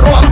Rwam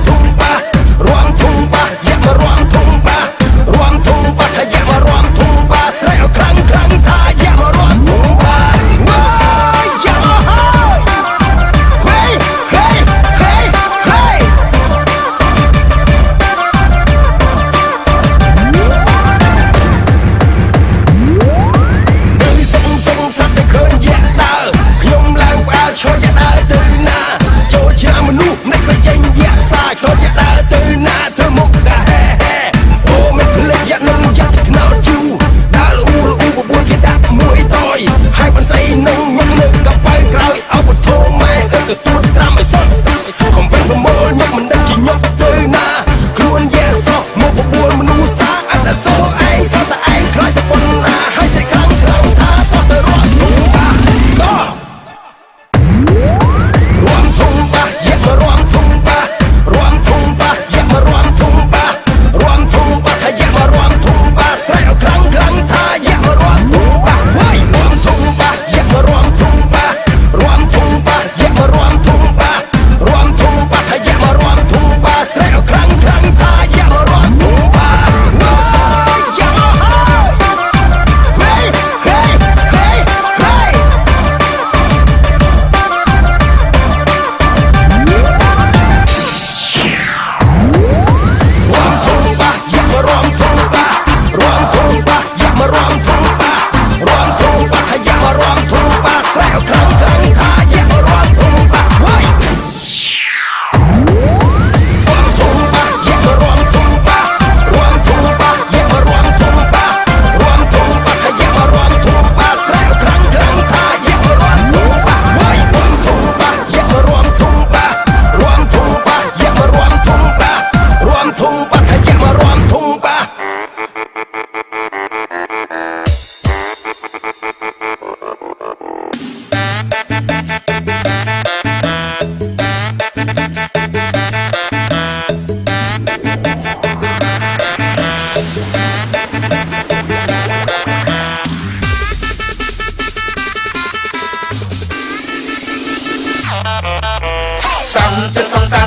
ចិត្តសង្សា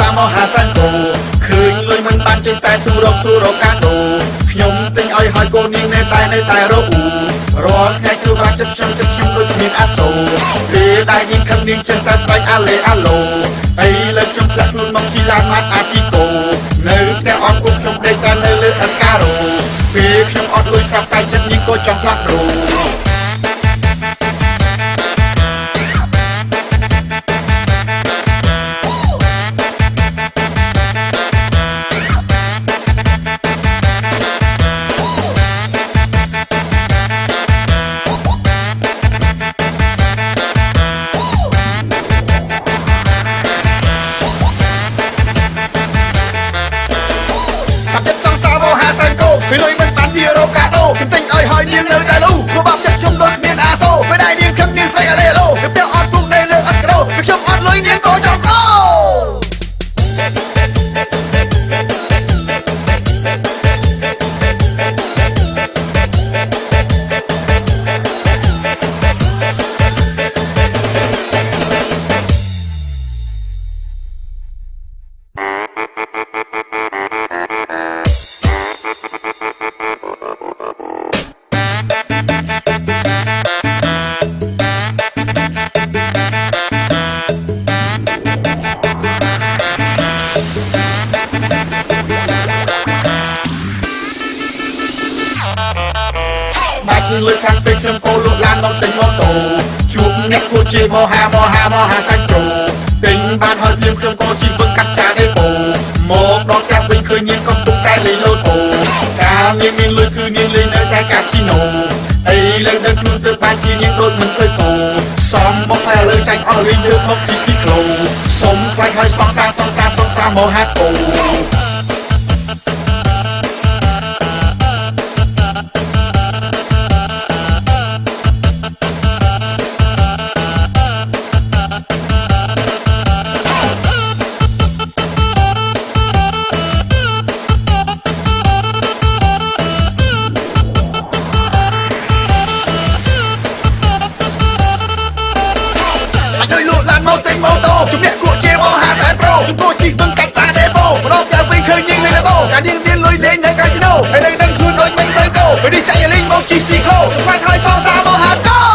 រមហាសានគោឃើញលុយមិនបានចេញតែស៊ូរកកាដូខ្ញុំទិញឲ្យហើយកូននាងនៅតែរអ៊ូរាល់ថ្ងៃគឺបានចិត្តខ្ញុំដូចមានអាសូរពេលដែលនាងខឹងនាងចេះតែស្បែកអាឡូអីលើកខ្ញុំផ្លាក់ខ្លួនមកជីឡានម៉ាត់អាទីកូនៅផ្ទះអត់គុំខ្ញុំដេកតែនៅលើអត់ការ៉ូពេលខ្ញុំអត់លុយស្រាប់តែចិត្តនាងក៏ចង់ផ្លាស់ប្រូពេលលុយមិនបានវារកកាដូខ្ញុំទិញឲ្យហើយនាងនៅតែលូព្រោះបាប់ចិត្តខ្ញុំដូចមានអាសូពេលដែលនាងខឹងនាងស្រីអាឡេឡូខ្ញុំផ្ទះអត់ពុកនៅលើអត់ក្រូពេលខ្ញុំអត់លុយនាងក៏ចង់ដោលើខាងពេកខ្ញុំកោលក់ឡានដល់ទិញម៉ូតូជួបអ្នកគួរជាមហាសាច់គ្រូទិញបានហើយភ្លាមខ្ញុំក៏ជីវឹងកាត់ចាដេប៉ូមកដល់ផ្ទះវិញឃើញនាងកំពុងតែលេងលូតូកាលនាងមានលុយគឺនាងលេងនៅតែកាស៊ីណូអីលើកដល់ខ្លួនទៅបានជានាងដូចមិនសូវគោសំមកតែលើចាញ់អស់លេងយកមកពីស៊ីក្លូសុំខ្លាចហើយសងសារមហាកោដោយលក់ឡានមកទិញម៉ូតូជំនះគួរជាមហាសានប្រូជំនួសជីវឹងកាត់តាដេប៉ូរកតែវិញឃើញនាងលេងឡូតូកាលនាងមានលុយលេងនៅកាស៊ីណូហើយនៅដឹងខ្លួនដូចមិនសូវគោពេលនេះចាញ់លេងមកជីស៊ីក្លូខ្វាច់ហើយសងសារមហាកោ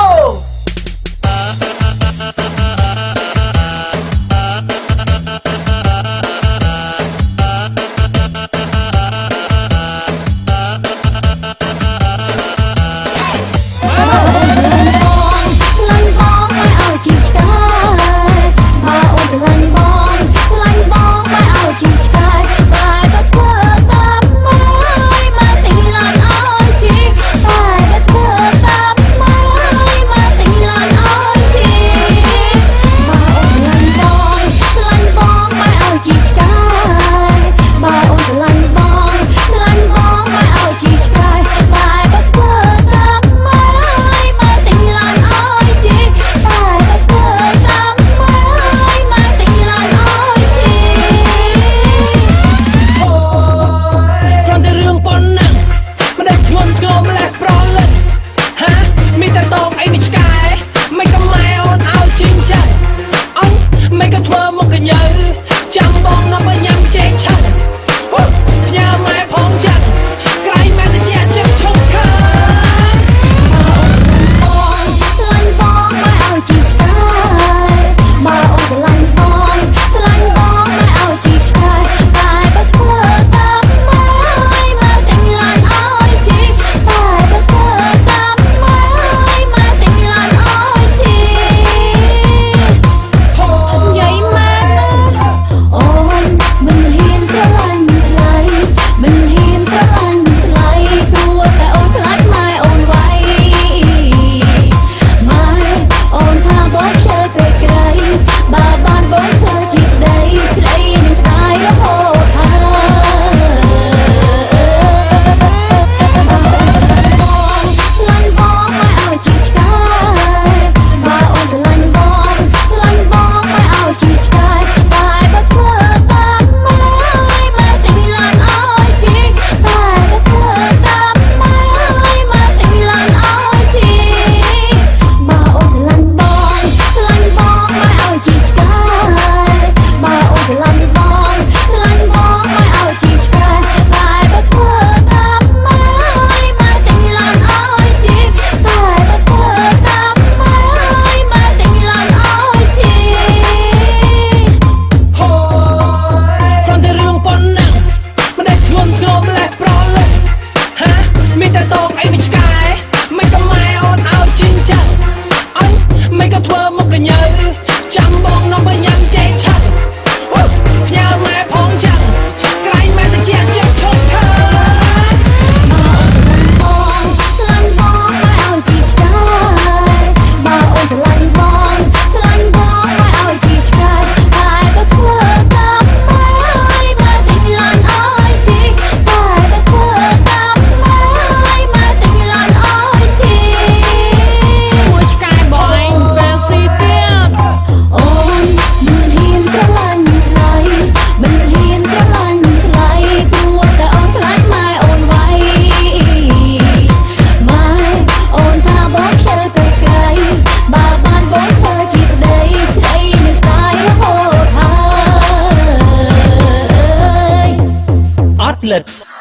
pilot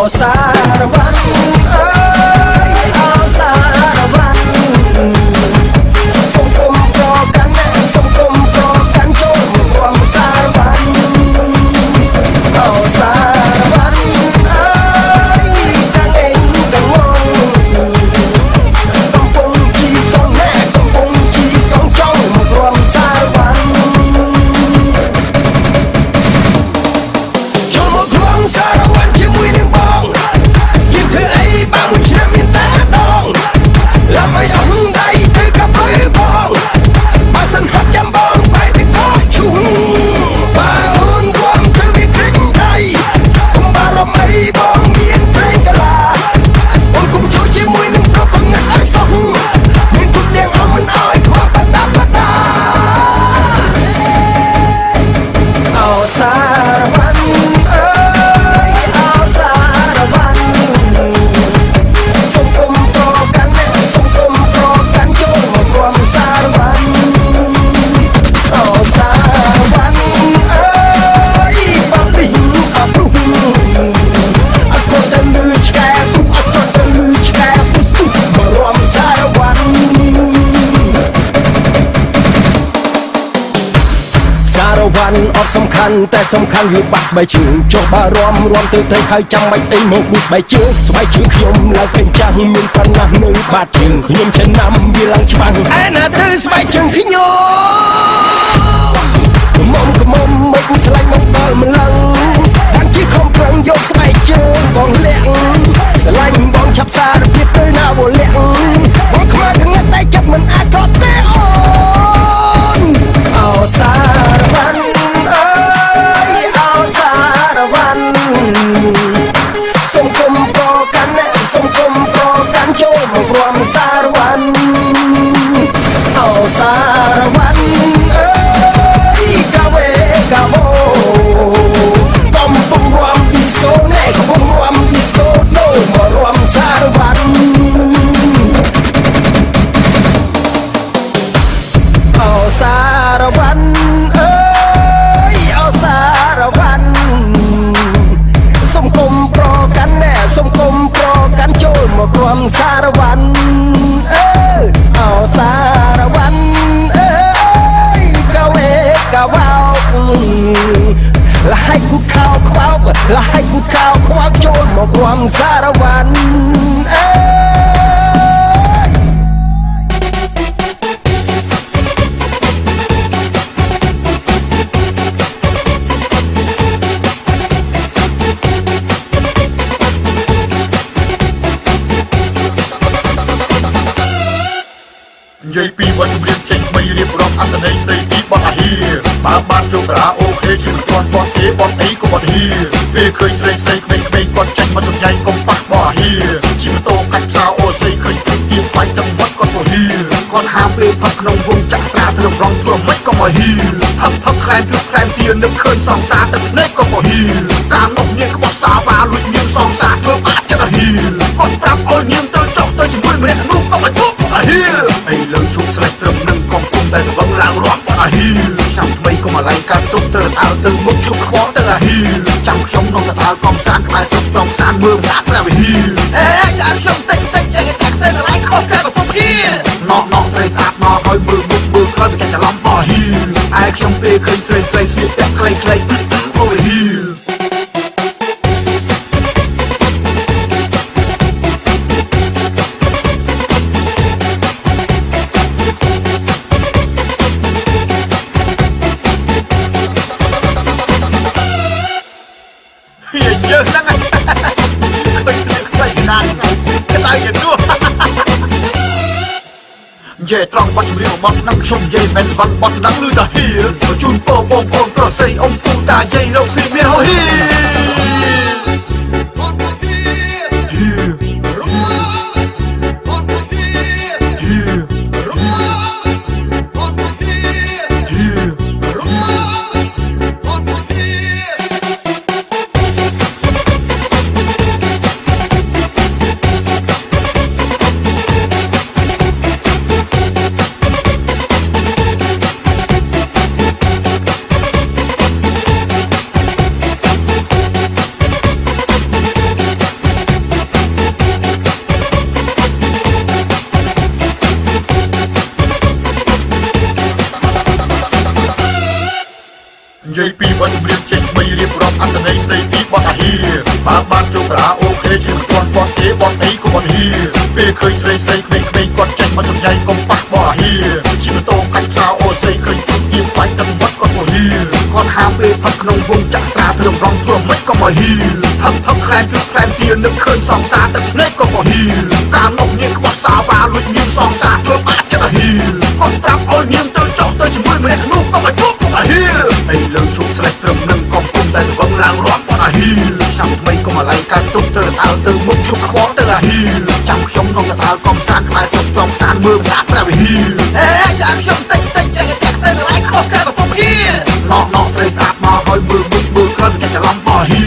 ao xa văn ơi ao xa văn sông cung cho cánh trôi quăng xa văn ao xa văn ơi càng em càng ngon công cung chi con mẹ công cung chi con trâu quăng xa văn វ៉ាន់អត់សំខាន់តែសំខាន់វាបាក់ស្បែកជើងចុះបើរំទៅហើយចាំបាច់អីមកប៊ូស្បែកជើងខ្ញុំឡើងឃើញចាំងមានប៉ុណ្ណានៅបាតជើងខ្ញុំចំណាំវាឡើងច្បាស់ឯណាទៅស្បែកជើងខ្ញុំមុំមិនស្លាញ់មកដល់ម្លឹងបានជាខំប្រឹងយកស្បែកជើងបងលាក់ស្លាញ់បងឆាប់សារភាពទៅណាវលាក់បងខ្មៅខាងណាតែចិត្តមិនអាចកត់ទេអូនអោសារវ៉ាន់អើយអោសារវ៉ាន់សុំគុំប្រកាន់ចូលមករួមសារវ៉ាន់អោសារវ៉ាន់អើយកាវេកាវោកំពុងរួមឌីស្កូណែកំពុងរួមឌីស្កូដូមករួមសារវ៉ាន់អោសារវ៉ាន់អើយអោសារវ៉ាន់សុំគុំប្រកាន់ណែសុំគុំប្រកាន់ចូលមករួមសារវ៉ាន់អើអោសារវ៉ាន់អើយកាវេកាវោលហើយគូខោខ្វោកលហើយគូខោខ្វោកចូលមករួមសារវ៉ាន់អើនិយាយពីវត្តរៀបចេញថ្មីរៀបរាប់អត្ថន័យស្ដីពីបទអាហារបើបានចូលការាអូខេជាមិនទាន់បទគេបទអីក៏បទអាហារពេលឃើញស្រីក្មេងៗគាត់ចេញមកសំញ៉ៃកុំប៉ះបទអាហារជីម៉ូតូកាច់ផ្សារអូស័យឃើញទឹកទៀនស្វាយទឹកវត្តគាត់បទអាហារគាត់ហាមពេលផឹកក្នុងវងចាក់ស្រាធ្វើរងធ្វើមិនក៏បទអាហារផឹកខ្លែមជួបខ្លែមទៀននឹកឃើញសងសាទឹកភ្នែកក៏បទអាហារការនោះនាងក្បត់សាវ៉ាលួចនាងសងសាធ្វើបាក់ចិត្តអាហារគាត់ប្រាប់ឲ្យនាងទៅចុះទៅជាមួយម្នាក់នោះក៏មកជួបអាហារឥឡូវជួបស្រេចត្រឹមនឹងកំពុងតែសង្វឹងឡើងរាប់បទអាហារឆ្នាំថ្មីកុំអាឡៃកាត់ទុកទៅអើទៅមុខឈប់ខ្វល់ទៅអាហារចាំខ្ញុំក្នុងតើកំសាន្តក្បែរសុខចង់សានមើលសាព្រះវិហារចាំខ្ញុំតិចឯងចាក់ទៅកន្លែងខុសការកំពុងហៀណក់ស្រីស្អាតមកឲ្យមើលមុខមើលក្រោយទៅច្រឡំបោះហៀឯខ្ញុំពេលឃើញស្រីស្លៀកពាក់ខ្លីអូហៀយើងហ្នឹងឃើញស្លៀកខ្លីណាស់ក្តៅជានោះនិយាយត្រង់បទចម្រៀងរបស់នឹងខ្ញុំនិយាយមិនស្បាត់បទនឹងលឺតាហៀជូនពរបងប្អូនប្រុសស្រីអ៊ំពូតាយាយរកស៊ីមានហោហៀនិយាយពីវត្តរៀបចេញថ្មីរៀបរាប់អត្ថន័យស្ដីពីបទអាហារបើបានចូលការាអូខេជាមិនទាន់បទគេបទអីក៏បទអាហារពេលឃើញស្រីក្មេងៗគាត់ចេញមកសំញ៉ៃកុំប៉ះបទអាហារជីម៉ូតូកាច់ផ្សារអូស័យឃើញទឹកទៀនស្វាយទឹកវត្តគាត់បទអាហារគាត់ហាមពេលផឹកក្នុងវងចាក់ស្រាធ្វើរងធ្វើមិនក៏បទអាហារផឹកខ្លែមជួបខ្លែមទៀននឹកឃើញសងសាទឹកភ្នែកក៏បទអាហារការនោះនាងក្បត់សាវ៉ាលួចនាងសងសាធ្វើបាក់ចិត្តអាហារគាត់ប្រាប់ឲ្យនាងទៅចុះទៅជាមួយម្នាក់នោះក៏មកជួបអាហារឥឡូវជួបស្រេចត្រឹមនឹងកំពុងតែសង្វឹងឡើងរាប់បទអាហារឆ្នាំថ្មីកុំអាឡៃកាត់ទុកទៅអើទៅមុខឈប់ខ្វល់ទៅអាហារចាំខ្ញុំក្នុងតើកំសាន្តក្បែរសុខចង់សានមើលសាព្រះវិហារចាំខ្ញុំតិចឯងចាក់ទៅកន្លែងខុសការកំពុងហៀណក់ស្រីស្អាតមកឲ្យមើលមុខមើលក្រោយទៅច្រឡំបោះហៀ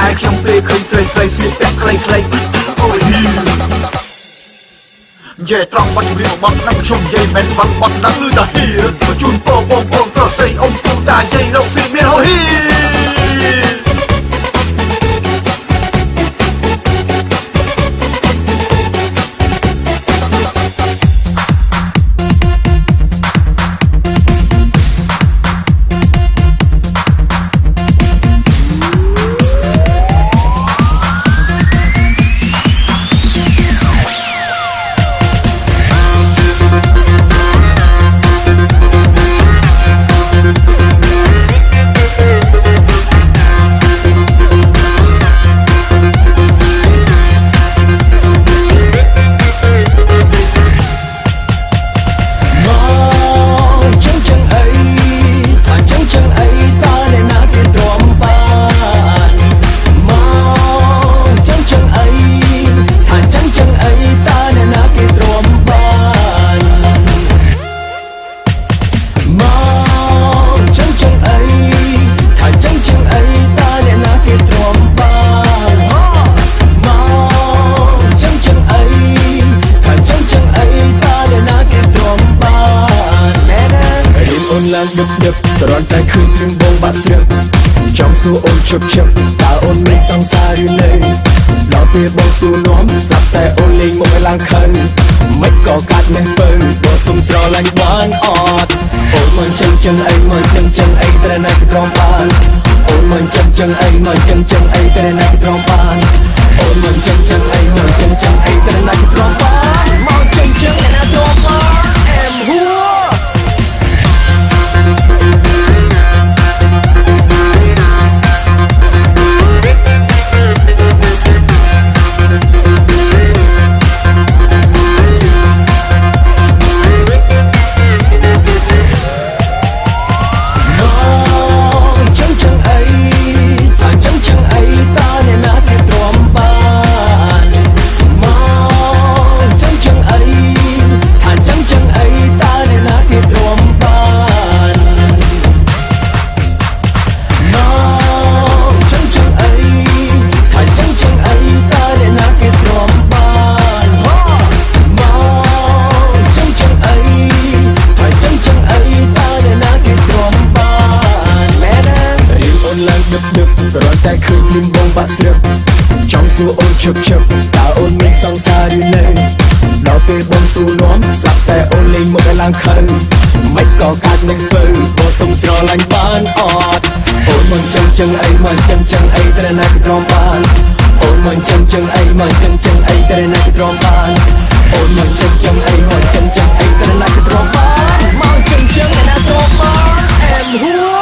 ឯខ្ញុំពេលឃើញស្រីស្លៀកពាក់ខ្លីអូហៀនិយាយត្រង់បទចម្រៀងរបស់នឹងខ្ញុំនិយាយមិនស្បាត់បទនឹងលឺតាហៀជូនពរបងប្អូនប្រុសស្រីអ៊ំពូតាយាយរកស៊ីមានហោហៀ ឡើងដឹកដឹកគ្រាន់តែឃើញភ្លឹងបងបាក់ស្រើចង់សួរអូនឈប់ឈប់តើអូនមានសង្សារឬនៅដល់ពេលបងសួរនាំស្រាប់តែអូនលេងមកឲ្យឡើងខឹងមិនក៏កាត់នេះពើបើសុំស្រឡាញ់បានអត់អូនមិនចឹងអីមិនចឹងអីតែណាគេទ្រាំបានអូនមិនចឹងអីមិនចឹងអីតែណាគេទ្រាំបានអូនមិនចឹងអីមិនចឹងអីតែណាគេទ្រាំបានមកចឹងឯណាទ្រាំបានអែមហួរគ្រាន់តែឃើញភ្លឹងបងបាក់ស្រើចង់សួរអូនឈប់ឈប់តើអូនមានសង្សារឬនៅដល់ពេលបងសួរនាំស្រាប់តែអូនលេងមកឲ្យឡើងខឹងមិនក៏កាត់នឹងពើបើសុំស្រឡាញ់បានអត់អូនមិនចឹងអីមិនចឹងអីតែណាគេទ្រាំបានអូនមិនចឹងអីមិនចឹងអីតែណាគេទ្រាំបានអូនមិនចឹងអីមិនចឹងអីតែណាគេទ្រាំបានមកចឹងឯណាទ្រាំបានអែមហួរ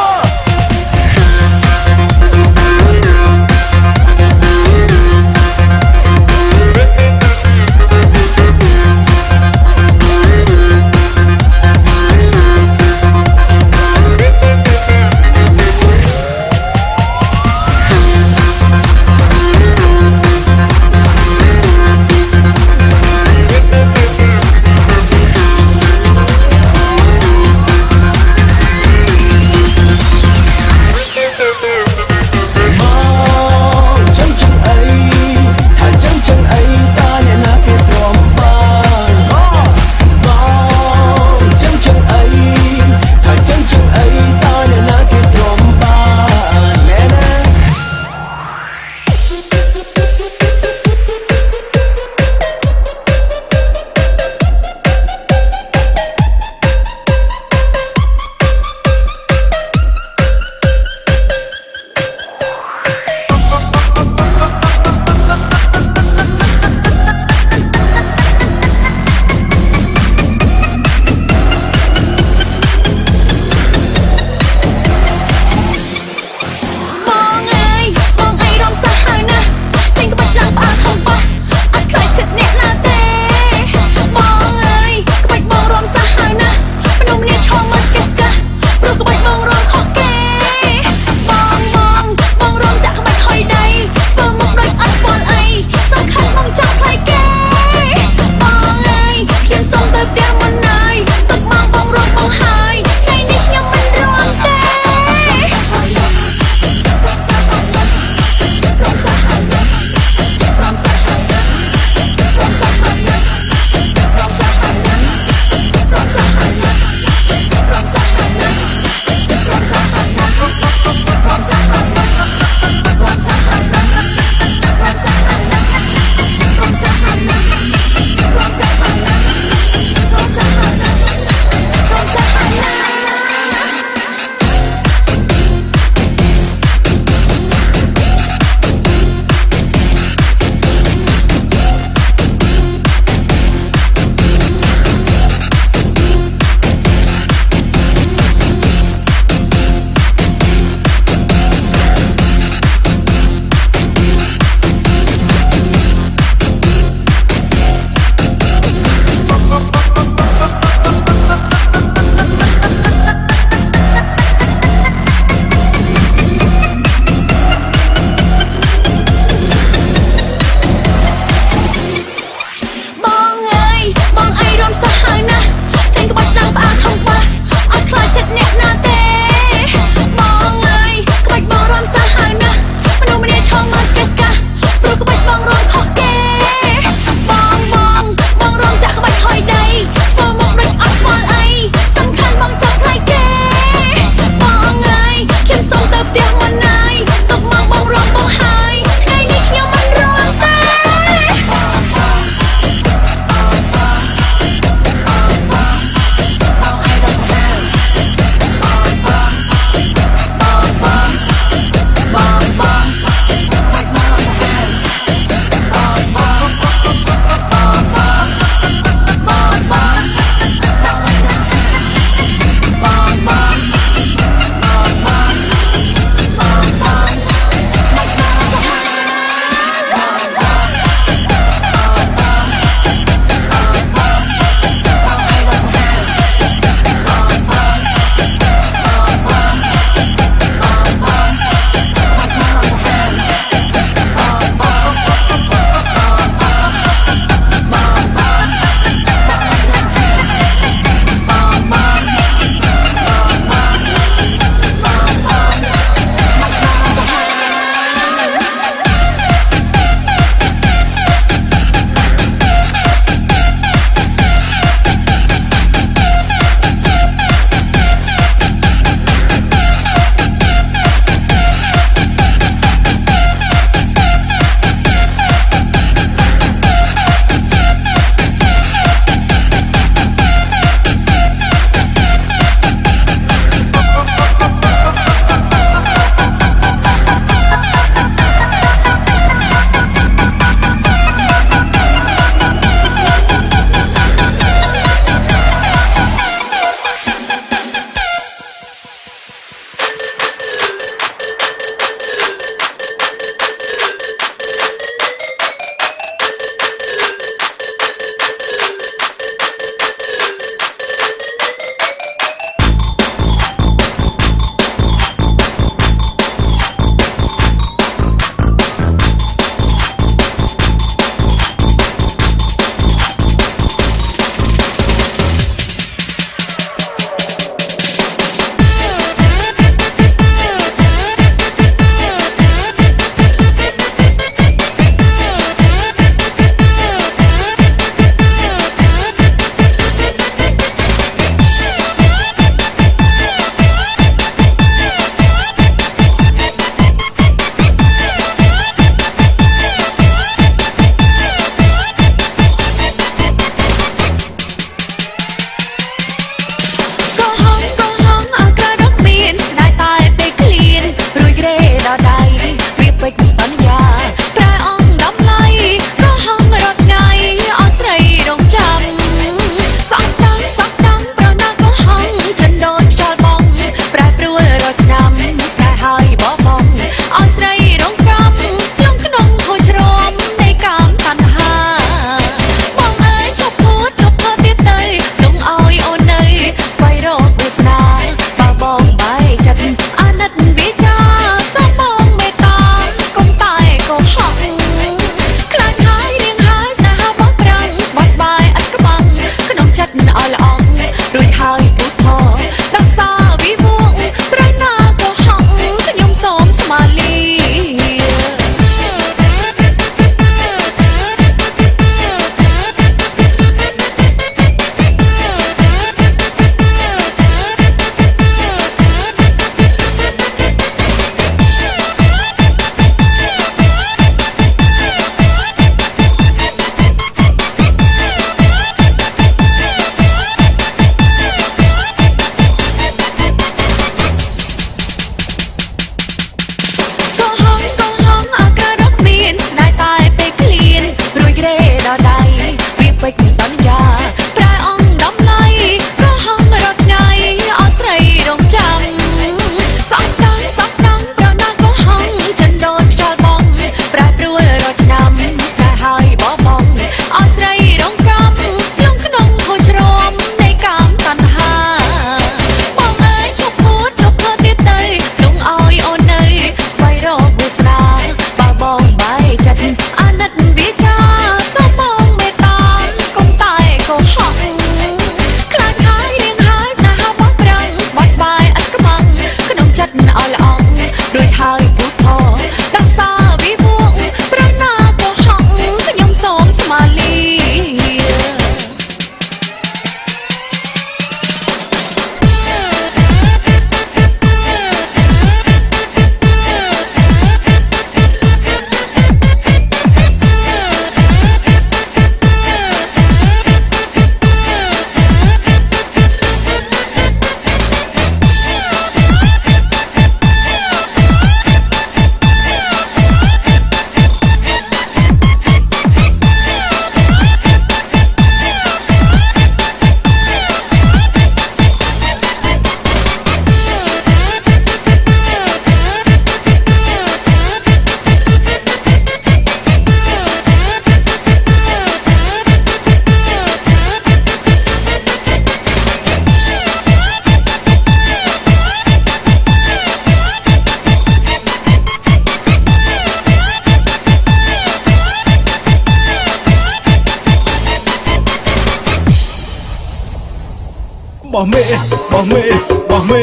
ស់មេបោះមេបោះមេ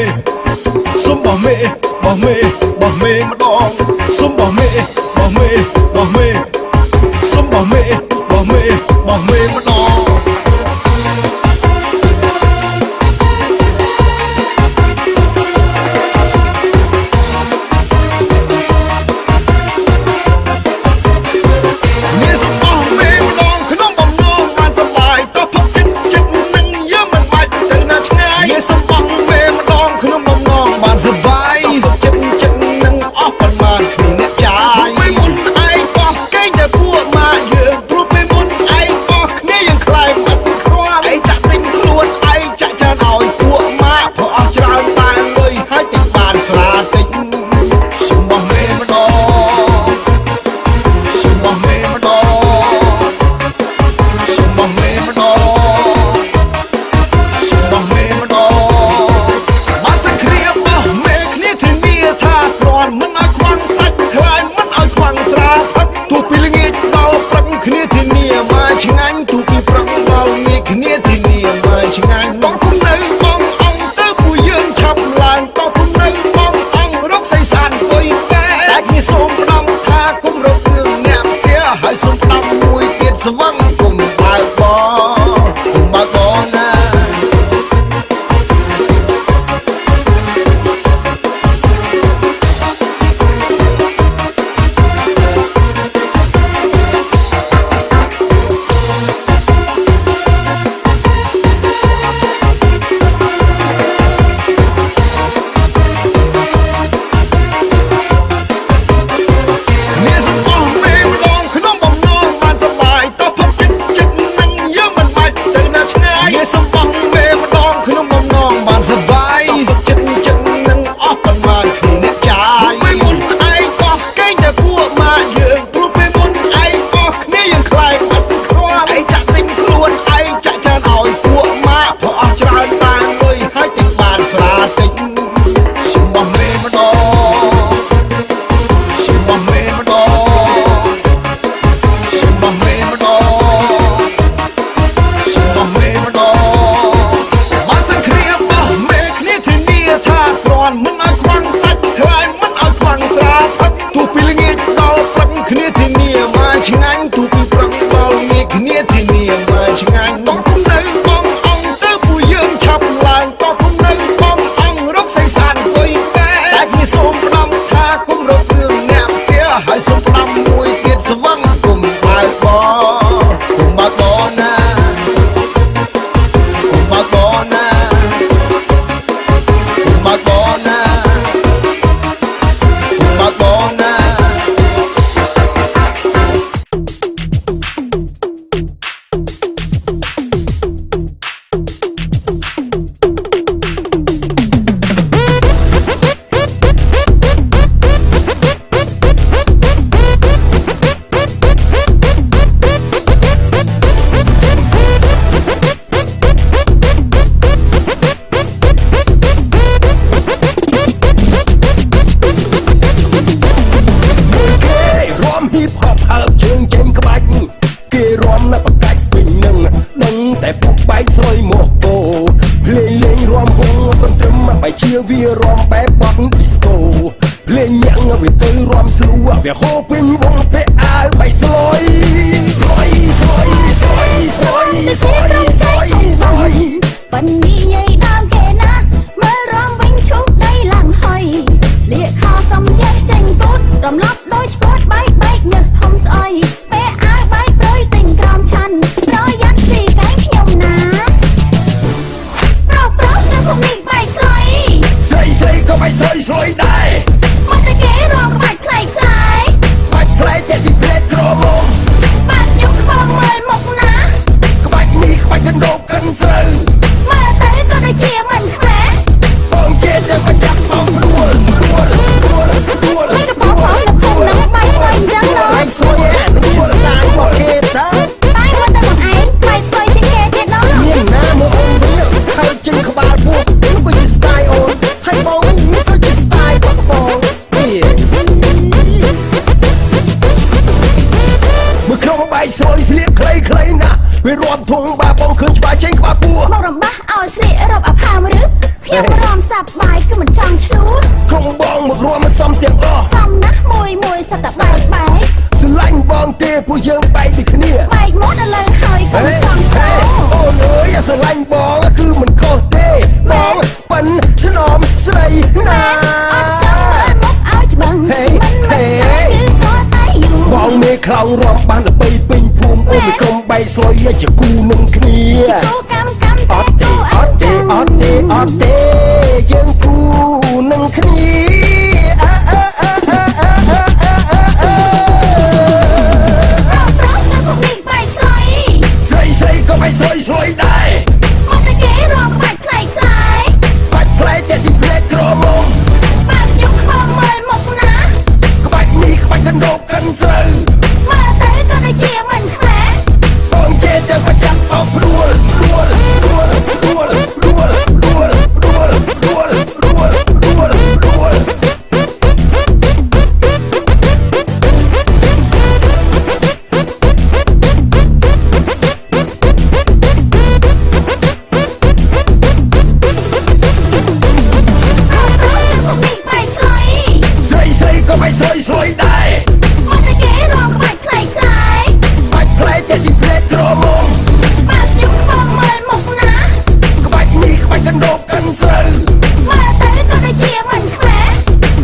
សុំបោះមេបោះមេបោះមេម្ដងសុំបោះមេបោះមេបោះមេសុំបោះមេបោះមេបោះមេម្ដងជាវារំបែបបត់ឌីស្កូភ្លេងញ៉ាំងវាទៅរំស្លូវាហូបពេញវងពេអាវបៃស្លុយស្លុយស្លុយស្លុយស្លុយស្លុយស្លុយស្លុយប៉ានីយាយដើមគេណាមើលរំវិញឈូសដីឡើងហើយស្លៀកខោសំយេះចេញទូតរំលាប់ដូចឈ្មោះបែកបែកញើសធំស្អុយពេអាវបែកប្រួយទិញក្រោមឆាន់ប្រយ័ត្នស៊ីកែងខ្ញុំណាប្រុសនៅគុំនេះបែកស្លុយស្រីស្រីក៏បែកស្លុយស្លុយដែរមកតែគេរងក្បាច់ផ្លែកផ្លែបាច់ផ្លែតែពីផ្លែក្រមុំបាច់ខ្ញុំខ្វល់មើលមុខណាក្បាច់នេះក្បាច់កណ្ដោបកិនស្រូវមើលទៅក៏ដូចជាមិនខ្មែរបងចេះតែប្រចាំបងព្រួលព្រួលព្រួលព្រួលមិនក៏បងផងនៅគុំនឹងបែកស្លុយអញ្ចឹងណាបែកស្លុយអានេះស្ដាយមកគេតើបែកមកតែមកឯងបែកស្លុយជាងគេទៀតនោះមានណាមកអូនវិញហើយចេញក្បាលពោះនោះក៏ជាស្ដាយអូនហើយបងក៏ជាស្ដាយបងមើលក្នុងបែកស្លុយស្លៀកខ្លីៗណាស់វារាប់ធុងបាបងឃើញច្បាស់ចេញក្បាលពោះមករំបាស់ឲ្យស្លៀករົບអាផា ខ្ញុំរំសាប់បាយគឺមិនចង់ឆ្លួត ក្រុមបងមករំមកសំទាំងអស់ សំណាស់មួយសត្វតែបែក ស្រឡាញ់បងទេពួកយើងបែកពីគ្នា បែកមកដល់លើហើយក៏មិនចង់ទៅ អូនអើយស្រឡាញ់បងគឺមិនខុសទេបងប៉ិនថ្នមស្រីណា អត់ចង់មើលមុខឲ្យច្បាស់មិនស្គាល់គឺគាត់តែយូរ បងមេខ្លោងរំបានដើម្បីពេញភូមិអូនមិនក្រុមបែកស្លុយជាគូនឹងគ្នា គូកម្ម អត់ទេអត់ទេអត់ទេអត់ទេយើងគូនឹងគ្នាអើអើអើអើអើអើអើ រំប្រងទៅពុកនេះបែកស្លុយ ស្រីស្រីក៏បែកស្លុយស្លុយដែរ មកតែគេរំបែកផ្លែកផ្លែ បាច់ផ្លែតែទីផ្លែក្រមុំ បែកខ្ញុំខំមើលមុខណា ក្បាច់នេះក្បាច់កណ្ដោកិនស្រូវ មើលទៅក៏ដូចជាមិនខ្វែ បងចេះតែប្រចាំអស់ព្រួលព្រួលព្រួលព្រួលព្រួលព្រួលព្រួលព្រួលព្រួលព្រួលព្រួល ស្រីស្រីក៏មិនស្រួយស្រួយដែរ មកតែគេរំបែកផ្លែកផ្លែ បាច់ផ្លែតែទីផ្លែក្រមុំ បែកខ្ញុំខំមើលមុខណា ក្បាច់នេះក្បាច់កណ្ដោកិនស្រូវ មើលទៅក៏ដូចជាមិនខ្វែ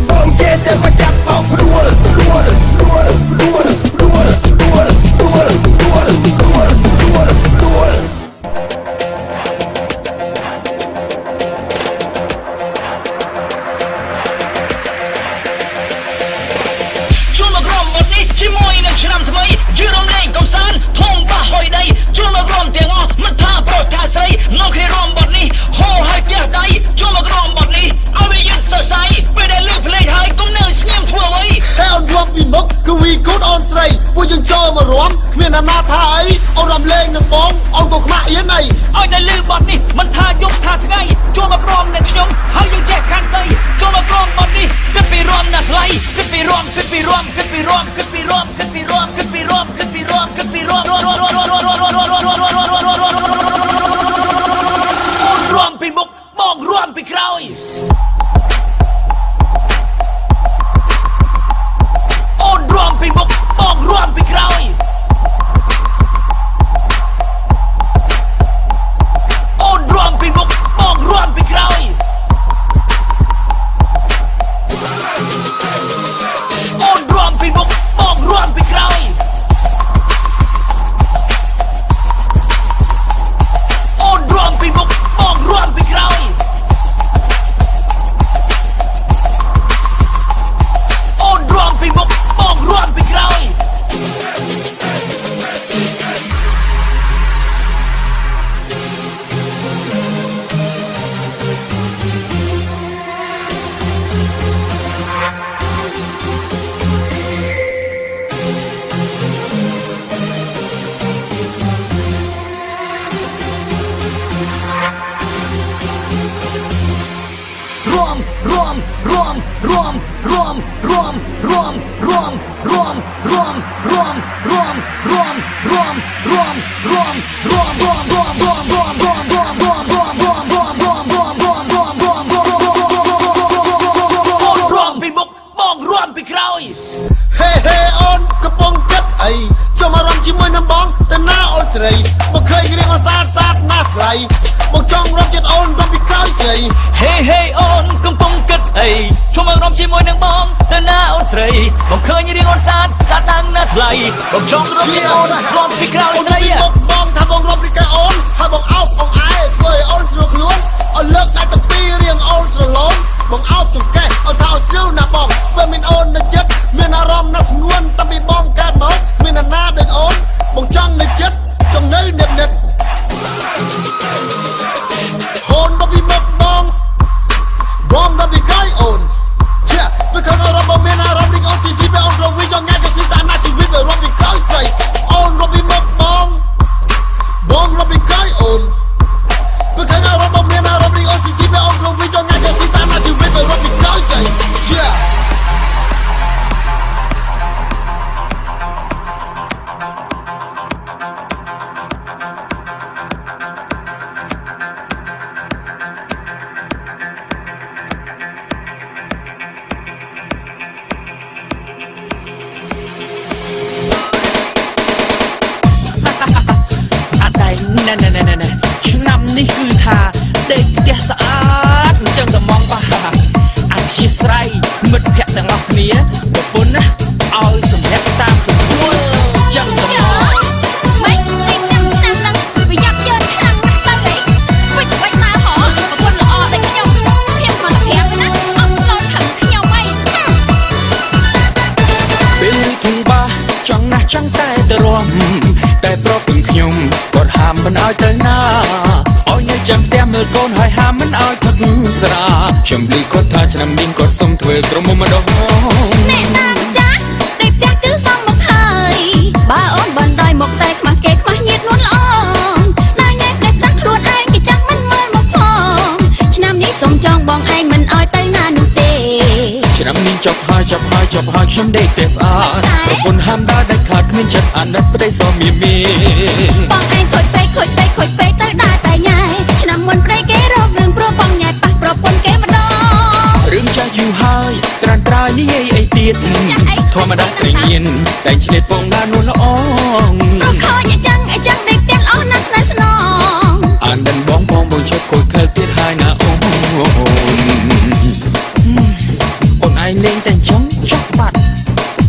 បងចេះតែប្រចាំអស់ព្រួលព្រួលព្រួលព្រួលព្រួលព្រួលព្រួលព្រួលព្រួលព្រួលព្រួល ជួលមករំបទនេះជាមួយនឹងឆ្នាំថ្មីយឺរំលែងកំសាន្តធំបះហុយដីជួលមករំទាំងអស់មិនថាប្រុសថាស្រីមកគ្នារំបទនេះហូរឲ្យផ្ទះដៃជួលមករំបទនេះឲ្យវាយឺតសរសៃពេលដែលលើកភ្លេងហើយកុំនៅស្ងៀមធ្វើអ្វី តែអូនរំពីមុខគឺវីគូតអូនស្រីពួកយើងចូលមករំគ្មានអាណាថាអីអូនរំលេងនឹងបងអូនក៏ខ្មាក់អៀនអី ឲ្យតែលើបទនេះមិនថាយប់ថាថ្ងៃជួលមករំនឹងខ្ញុំហើយយើងចេះខាងដីជួលមករំបទនេះគិតពីរំណាស់ថ្លៃគិតពីរំគិតពីរំគិតពីរំគិតពីរំគិតពីរំគិតពីរំគិតពីរំគិតពីរំរំពីមុខបងរំពីក្រោយអូនរំពីមុខបងរំពីក្រោយអូនរំពីមុខបងរំពីក្រោយអូនរំពីមុខបងរំពីក្រោយអូនរំពីមុខបងរំពីក្រោយអូនរំពីមុខបងរំពីក្រោយ ហេហេអូនកំពុងចិត្តអីចូលមករំជាមួយនឹងបងទៅណាអូនស្រីមកឃើញរៀងអសាសាណាស្លៃមកចង់រំចិត្តអូនរំពីក្រោយស្រី ហេហេអូនកំពុងគិតអីជួមករំជាមួយនឹងបងទៅណាអូនស្រីបងឃើញរៀងអូនសាតដាំងណាថ្លៃបងចង់រំចិត្តអូនរំពីក្រោយស្រី មកបងថាបងរំពីក្រោយអូនហើយបងអោបបងអែធ្វើឲ្យអូនស្រួលខ្លួនឲ្យលើកដៃទាំងពីររៀងអូនស្រឡំបងអោបចង្កេះឲ្យថាឲ្យជ្រៅណាបងបើមានអូននៅចិត្តមានអារម្មណ៍ណាស់ស្ងួនតាំងពីបងកើតមកមានអាណាដូចអូនបងចង់នៅចិត្តចង់នៅនិតនិតហូនមកពីមុខបងបងរំពីក្រោយអូនជាវាខំអារម្មណ៍បងមានអារម្មណ៍រីកអូនទីពេលអូនរងវិចង់ញ៉ាំទៅទីតាណាជីវិតរំពីក្រោយស្រីអូនរំពីមុខបងរំពីក្រោយអូនវាខំអារម្មណ៍បងមានអារម្មណ៍រីកអូនទីពេលអូនរងវិចង់ញ៉ាំ ឆ្នាំនេះគឺថាដេកផ្ទះស្អាតអញ្ចឹងតែមកបាអធិស្ឋានមិត្តភក្តិទាំងអស់គ្នាប្រពន្ធណាឲ្យសម្រាប់តាមសម្រួលអញ្ចឹងតែមកម៉េចទីចាំឆ្នាំហ្នឹងវាយ៉ាប់យឺនខ្លាំងណាស់ទៅវិញវិញមកហ៎ប្រពន្ធល្អដូចខ្ញុំភាពមកប្រាប់ណាអត់ស្លូតខឹងខ្ញុំអីពេលធំបាចង់ណាស់ចង់តែទៅរំតែប្រពន្ធខ្ញុំគាត់ហាមមិនឲ្យទៅណាឲ្យនៅចាំផ្ទះមើលកូនហើយហាមមិនឲ្យផឹកស្រាខ្ញុំលឺគាត់ថាឆ្នាំនេះគាត់សុំធ្វើក្រុមមុំម្ដងអ្នកតាចាស់ទីផ្ទះគឺសំមកហើយបើអូនបណ្ដោយមកតែខ្មាស់គេខ្មាស់ញាតនួនល្អណាញ៉ែផ្លេចតាំងខ្លួនឯងគេចាំមិនមើលមកផងឆ្នាំនេះសុំចង់បងឯងមិនឲ្យទៅណានោះទេឆ្នាំនេះចប់ហើយខ្ញុំដេកតែស្អាតប្រពន្ធហាមដើរដាច់ខាតគ្មានចិត្តអាណិតប្តីសមៀមីបងឯងខូចពេកទៅដើរតែញ៉ែឆ្នាំមុនប្តីគេរករឿងព្រោះបងញ៉ែប៉ះប្រពន្ធគេម្ដងរឿងចាស់យូរហើយត្រានត្រើយនេះអីទៀតធម្មតាត្រីញៀនតែឆ្លៀតពងដើរនួនល្អព្រោះខូចអញ្ចឹងដេកទៀតល្អណាស់ស្នេហ៍ស្នងអានដិនបងជិតខូចខលទៀតហើយណាអូនឯងលេងតែចង់ចោះបាត់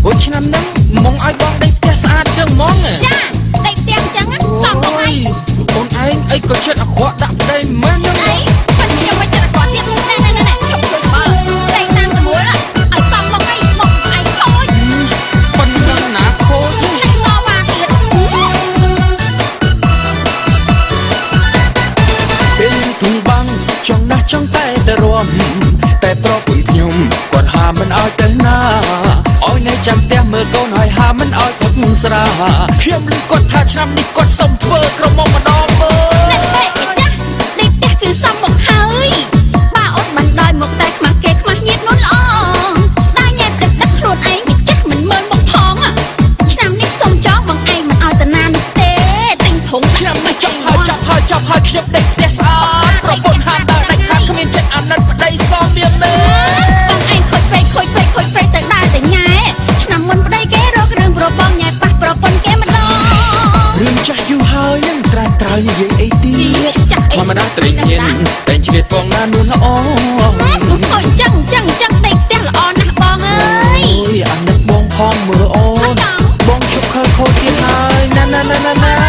ព្រោះឆ្នាំហ្នឹងមកឲ្យបងដេកផ្ទះស្អាតចឹងហ្មងចាដេកផ្ទះចឹងសំបងឯងអូនឯងអីក៏ចិត្តអាក្រក់ដាក់ប្តីមែនហ្នឹងអីមិនខ្ញុំមិនចិត្តអាក្រក់ទៀតណែជប់ជួយបើដេកតាមស្រួលឲ្យសំមកឯងមកឯងខូចប៉ុណ្ណឹងណាខូចតែងវ៉ាទៀតពេលធំបាំងចង់ណាស់ចង់តែទៅរំតែប្រពន្ធខ្ញុំគាត់ហាមមិនឲ្យទៅណាឲ្យនៅចាំផ្ទះមើលកូនហើយហាមមិនឲ្យផឹកស្រាខ្ញុំឮគាត់ថាឆ្នាំនេះគាត់សុំធ្វើក្រុមមកម្ដងមើលអ្នកពេកចាស់ដេកផ្ទះគឺសំមកហើយបើអូនបណ្ដោយមកតែខ្មាស់គេខ្មាស់ញាតនួនល្អតែញ៉ែផ្លេចដាក់ខ្លួនឯងគេចាស់មិនមើលមកផងឆ្នាំនេះសុំចង់បងឯងមិនឲ្យទៅណានោះទេទិញធំឆ្នាំនេះចប់ហើយខ្ញុំដេកផ្ទះស្អាតប្រពន្ធហាមដើរដាច់ខាតគ្មានចិត្តអាណិតប្តីសមមានទេបងឯងខូចពេកទៅដើរតែញ៉ែឆ្នាំមុនប្តីគេរករឿងព្រោះបងញ៉ែប៉ះប្រពន្ធគេម្ដងរឿងចាស់យូរហើយនឹងត្រានត្រើយនិយាយអីទៀតធម្មតាត្រីញៀនតែឆ្លៀតពងណានួនល្អខូចចឹងដេកផ្ទះល្អណាស់បងអើយអូយអាណិតបងផងមើលអូនបងជប់ខលខូចទៀតហើយណាបង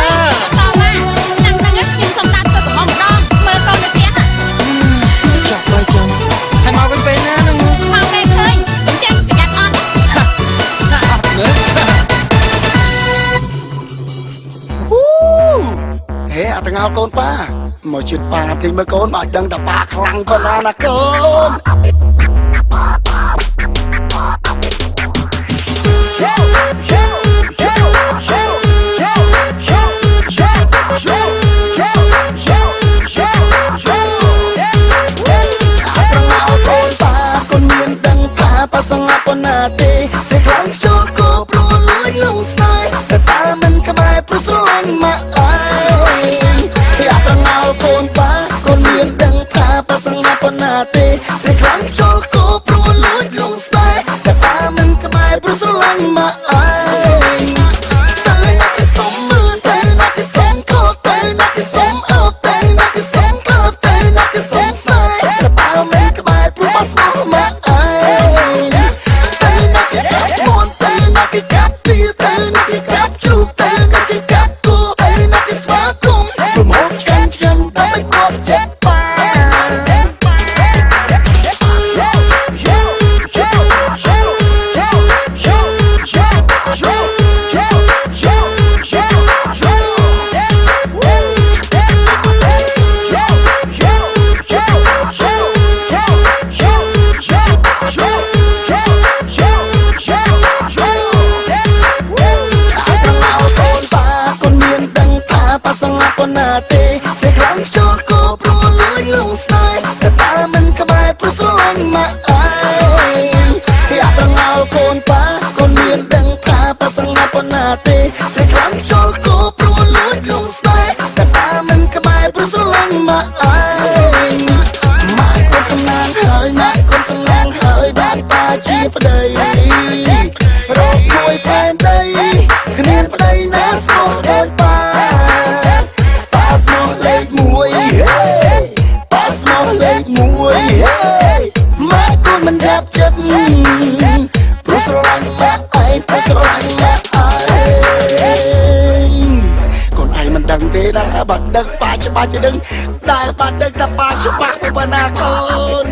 ឆ្នាំហ្នឹងខ្ញុំសុំដាក់ធ្វើកំងម្ដងមើលកូននៅផ្ទះចប់ហើយចឹងហើយមកវិញពេលណានឹងមកពេលឃើញខ្ញុំចេះប្រយ័ត្នអត់សាអត់មើលហេអាទាំងអោកូនប៉ាមកជិតប៉ាទីមើលកូនមកដឹងតែប៉ាខ្លាំងប៉ុណ្ណាណាកូនសង្ហាប៉ុណ្ណាទេស្រីខ្លាំងចូលគោព្រោះលួចលងស្នេហ៍តែប៉ាមិនក្បែរព្រោះស្រឡាញ់ម៉ាក់ឯងអាតងៅកូនប៉ាកូនមានដឹងថាប៉ាសង្ហាប៉ុណ្ណាទេស្រីខ្លាំងចូលគោព្រោះលួចលងស្នេហ៍តែប៉ាមិនក្បែរព្រោះស្រឡាញ់ម៉ាក់ឯងតែណាគេសុំមើលតែណាគេសុំខកតែណាគេសុំអត់តែណាគេសុំក្លប់តែណាគេសុំស្នេហ៍តែប៉ាមិនក្បែរព្រោះប៉ាស្មោះម៉ាក់ឯងគេកាប់ទីតែណាគេកាប់ជ្រូកតែណាគេកាប់គោតែណាគេស្វាគមន៍ព្រមហូបឆ្ងាញ់ដើម្បីកប់ចិត្តប៉ា មិនយ៉ាប់ចិត្តព្រោះស្រឡាញ់ម៉ែឯងព្រោះស្រឡាញ់ម៉ែឯងកូនឯងមិនដឹងទេណាបើដឹងប៉ាច្បាស់ជាដឹងតែបើដឹងតែប៉ាច្បាស់ទៅប៉ុណ្ណាកូន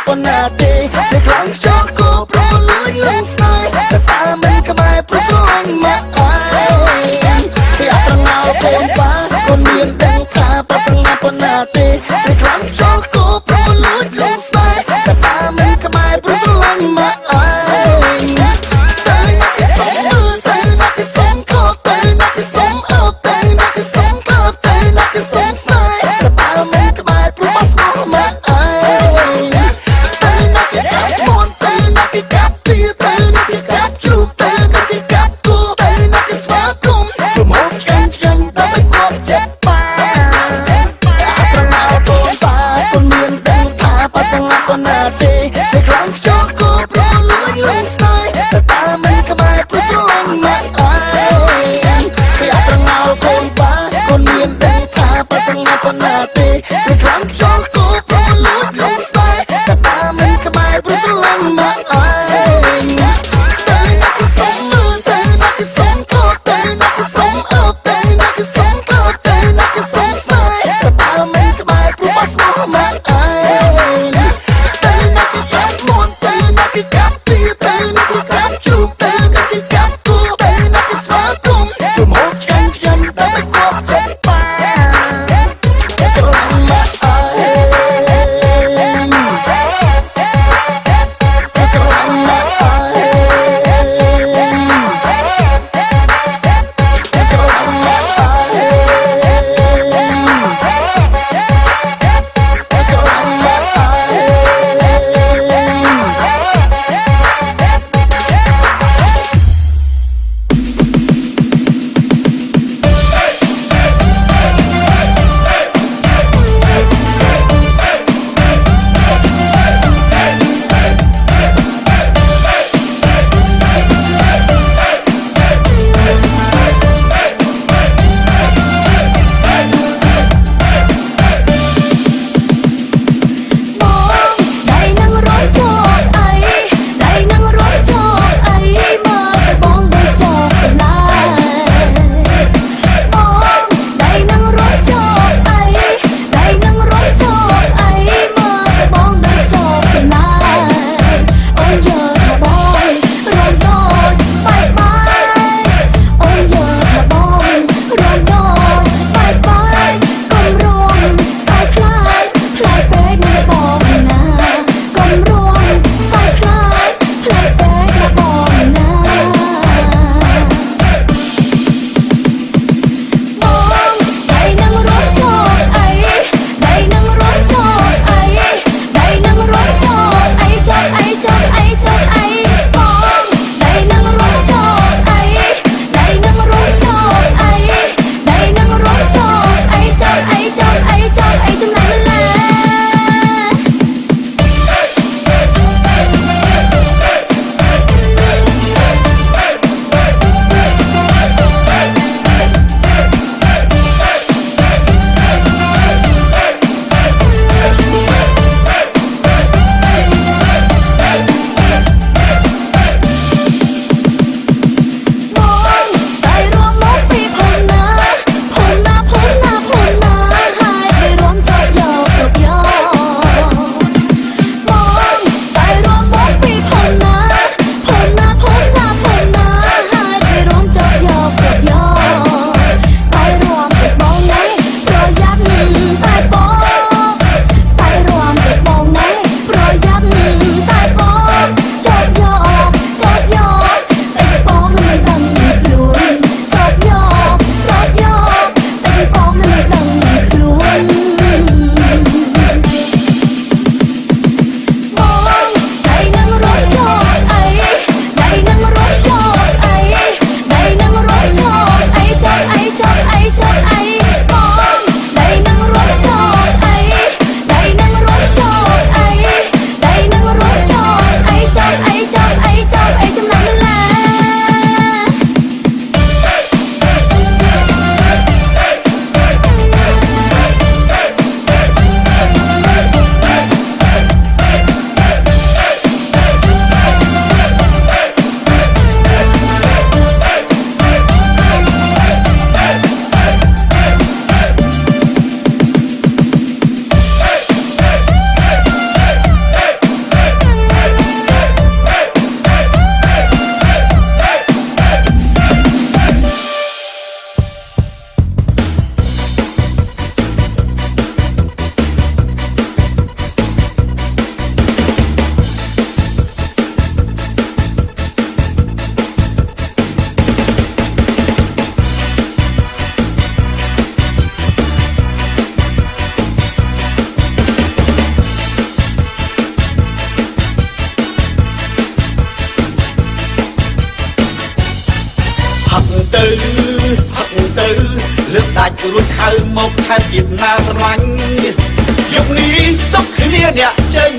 ប៉ុណ្ណាទេសេចក្ដីខ្យល់ ទៅផឹកទៅលើកដាច់រួចហៅមកថែមទៀតណាស្រឡាញ់យប់នេះទុកគ្នាអ្នកចេញ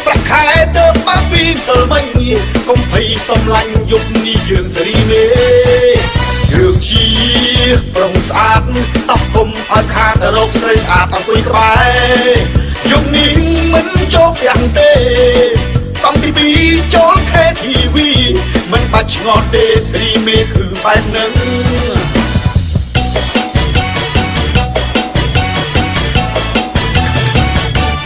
ប្រាក់ខែទៅបាក់ពីសិលមិញកុំភ័យសំឡាញ់យប់នេះយើងសេរីមេរឿងជាប្រុងស្អាតតោះគុំឲ្យខាតរកស្រីស្អាតអង្គុយក្បែរយប់នេះមិនចូលយ៉ាងទេតាំងពីចូល KTV មិនបាច់ឆ្ងល់ទេស្រីមេគឺបែបហ្នឹង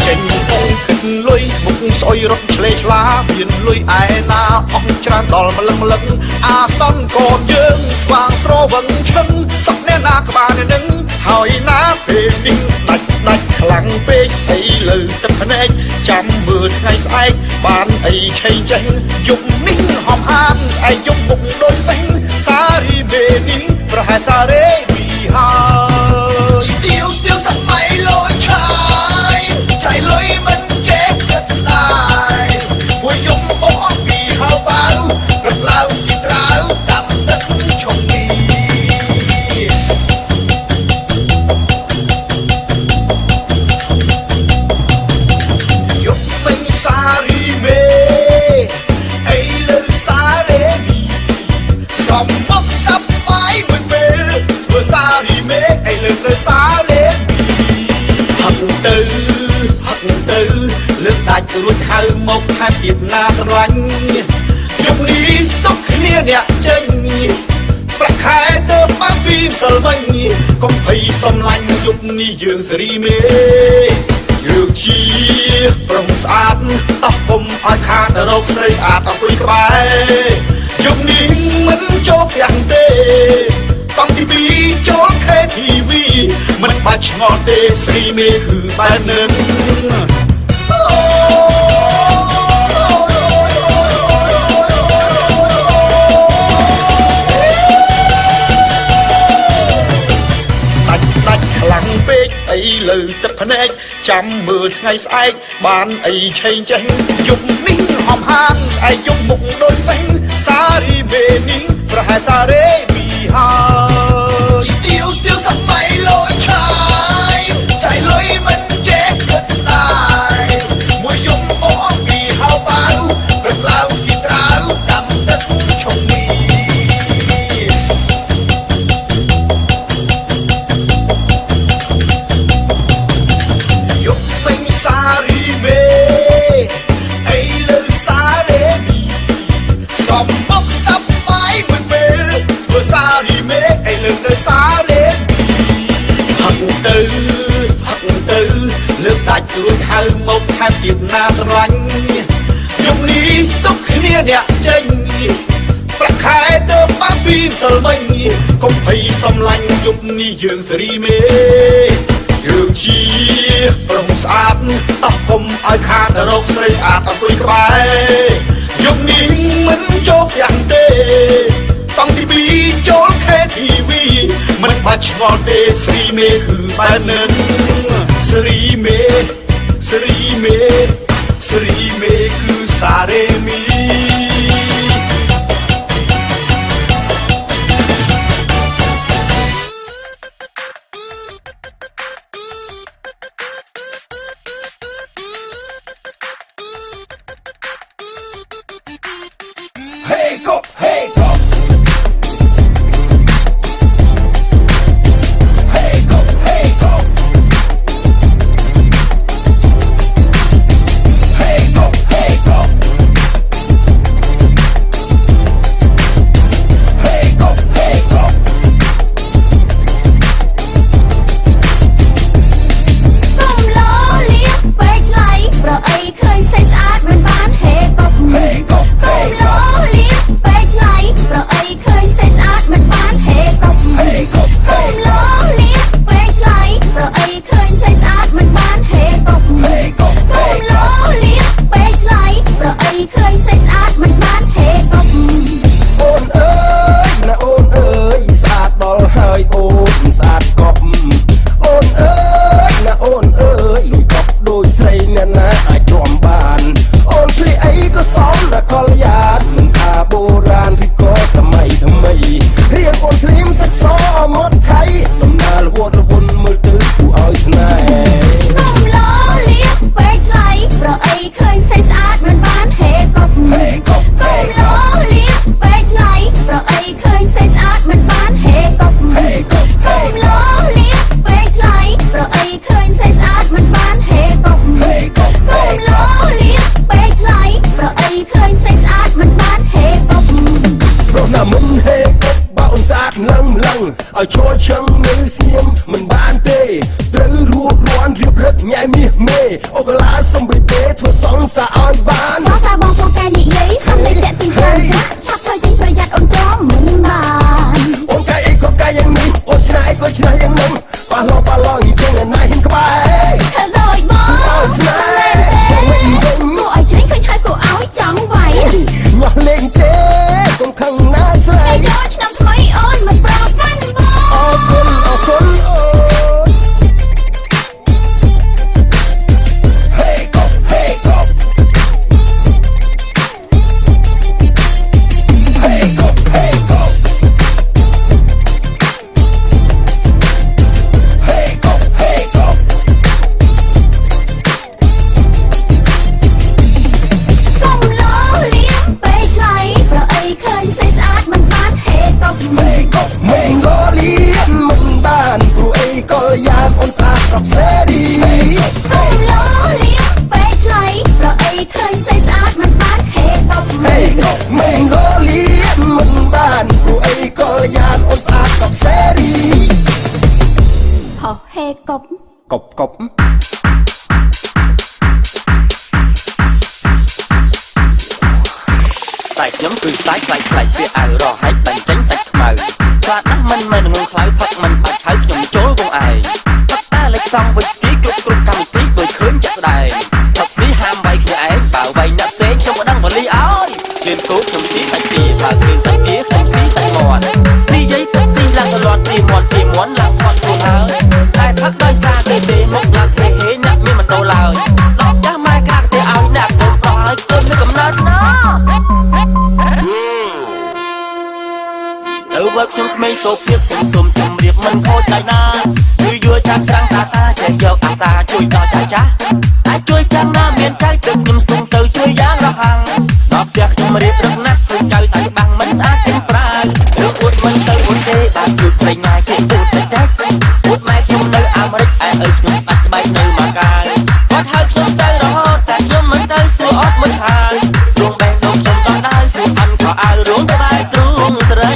ចេញមកគិតលុយមុខស្អុយរត់ឆ្លេឆ្លាមានលុយឯណាអស់ច្រើនដល់ម្លឹងម្លឹងអាសន្នកូនយើងស្វាងស្រវឹងឈឹងសក់អ្នកណាក្បាលនឹងហើយណាពេលនេះដាច់ខ្លាំងពេកអីលើទឹកភ្នែកចាំមើលថ្ងៃស្អែកបានអីឆេងចេះយប់នេះហំហានឯងយប់មុខដូចសេះសារីមេនេះប្រហែលសារ៉េវីហាស្ទៀវសម័យលយឆាយចៃលុយមិនចេះគិតស្ដាយមួយយប់អស់ពីហៅបាវរត់ឡើងស៊ីត្រាវដាំទឹកឈុំនេះសារ៉េហឹកទៅលើកដាច់រួចហៅមកថែមទៀតណាស្រឡាញ់យប់នេះទុកគ្នាអ្នកចេញប្រាក់ខែទៅបាក់ពីសិលមិញកុំភ័យសំឡាញ់យប់នេះយើងសេរីមេយើងជាប្រុងស្អាតតោះគុំឲ្យខាតរកស្រីស្អាតអង្គុយក្បែរយប់នេះមិនចូលយ៉ាងទេតាំងពីចូល KTV មិនបាច់ឆ្ងល់ទេស្រីមេគឺបែបហ្នឹងដាច់ខ្លាំងពេកអីលើទឹកភ្នែកចាំមើលថ្ងៃស្អែកបានអីឆេងចេះយប់នេះហំហានឯងយប់មុខដូចសេះសារីមេនេះប្រហែលសារ៉េវីហាស្ទៀវសម័យលយឆាយចៃលុយមិនចេះគិតស្ដាយមួយយប់អស់ពីហៅបាវរត់ឡើងស៊ីត្រាវដាំទឹកឈុំនេះយប់ពេញសារីមេអីលើសារ៉េមីសំបុកសាប់បាយមួយពេលធ្វើសារីមេអីលើសារ៉េហឹកទៅលើកដាច់រួចហៅមកថែមទៀតណាស្រឡាញ់យប់នេះទុកគ្នាអ្នកចេញប្រាក់ខែទៅបាក់ពីសិលមិញកុំភ័យសំឡាញ់យប់នេះយើងសេរីមេយើងជាប្រុងស្អាតតោះគុំឲ្យខាតរកស្រីស្អាតអង្គុយក្បែរយប់នេះមិនចូលយ៉ាងទេតាំងពីចូល KTV មិនបាច់ឆ្ងល់ទេស្រីមេគឺបែបហ្នឹងស្រីមេគឺសារ៉េមី កលយ៉ាតមិនថាបូរាណឬក៏សម័យថ្មី ណាមិនហេកុកបោនស្អាតឡើងឡើងឲ្យឈរឈឹងនៅស្ងៀមមិនបានទេត្រូវរួបរាន់រៀបរឹកញ៉ៃមាសមេអូកាឡាសំបីពេធ្វើសងសាឲ្យបានសងសាបងពួកកែនិយាយសំដីតាក់ទីខាងស្រាក់ឆាប់ធ្វើចេញប្រយ័ត្នអូនក៏មិនបានអូនកាយអីក៏កាយយ៉ាងនេះអូនឆ្នៃអីក៏ឆ្នៃយ៉ាងនោះប៉ះឡងអញ្ចឹងណាហ៊ានក្បែរធ្វើដូចបងអូនស្នេហ៍គួរឲ្យច្រៀងឃើញហើយគួរឲ្យចង់វាយងាស់លេងទេកុំខឹងណាស្រីហើយចូលឆ្នាំថ្មីអូនមិនប្រកាន់បងអរគុណអូនហេកុកហេកុកហេកុកហេកុកហេកុកហេកុកកុំលោលៀមពេកថ្លៃប្រអីឃើញស្រីស្អាតមិនបានហេកុកហេកុកមេងលោលៀមមិនបានព្រោះអីក៏យ៉ាងអូនស្អាតរាប់សេរីកុំលោលៀមពេកថ្លៃប្រអីឃើញស្រីស្អាតមិនបានហេកុកហេកុកមេងលោលៀមមិនបានព្រោះអីក៏យ៉ាងអូនស្អាតរាប់សេរីហោហេកុកកុបកុបតែខ្ញុំគឺស្ដាយខ្លាច់ខ្លាច់វាអៅរហែកបាញ់ចេញសាច់ខ្មៅឆ្លាតណាស់មិនមែនងងខ្លៅផឹកមិនបាច់ហៅខ្ញុំចូលវងឯងផឹកតែលេខសំវិចស្គីគ្រប់កម្មវិធីដូចឃើញចាក់ស្ដែងផឹកស៊ីហាមវាយគ្នាឯងបើវាយអ្នកផ្សេងខ្ញុំមិនដឹងវលីឲ្យគ្លៀនគោខ្ញុំស៊ីសាច់ទាបើគ្លៀនសាច់ទាខ្ញុំស៊ីសាច់មាន់និយាយផឹកស៊ីឡើងលាត់ទីមាន់ឡើងផាត់ខ្លួនហើយតែផឹកដោយសារទេមកឡើងទេអ្នកមានមិនដូរឡើយដល់ចាស់ម៉ែកាក់ទេឲ្យអ្នកកុំប្រោះឲ្យទៅនៅកំណត់ណាទៅវឹកខ្ញុំក្មេងសូភាពសុំជម្រាបមិនខូចដៃណាគឺយួរចាំស្រាំងតាចេះយកអាសាជួយដល់ចាស់អាចជួយចាំណាមានចៃទឹកខ្ញុំស្ទង់ទៅជួយយ៉ាងរហ័ងដល់ផ្ទះខ្ញុំរៀបរឹកណាស់ជួយចៅតែបាំងមិនស្អាតចេញប្រាយឬអួតមិនទៅអួតទេបានជួយស្រីងាយចេះអួតតែអួតម៉ែខ្ញុំនៅអាមេរិកឯឪខ្ញុំស្ដាច់ក្បែកនៅម៉ាកាយគាត់ហៅខ្ញុំទៅរហូតតែខ្ញុំមិនទៅស្ទើរអត់មួយហើយរងបែងដងខ្ញុំដល់ដើរស្រួលអន់ក៏អើរងទៅបែកទ្រូងស្រី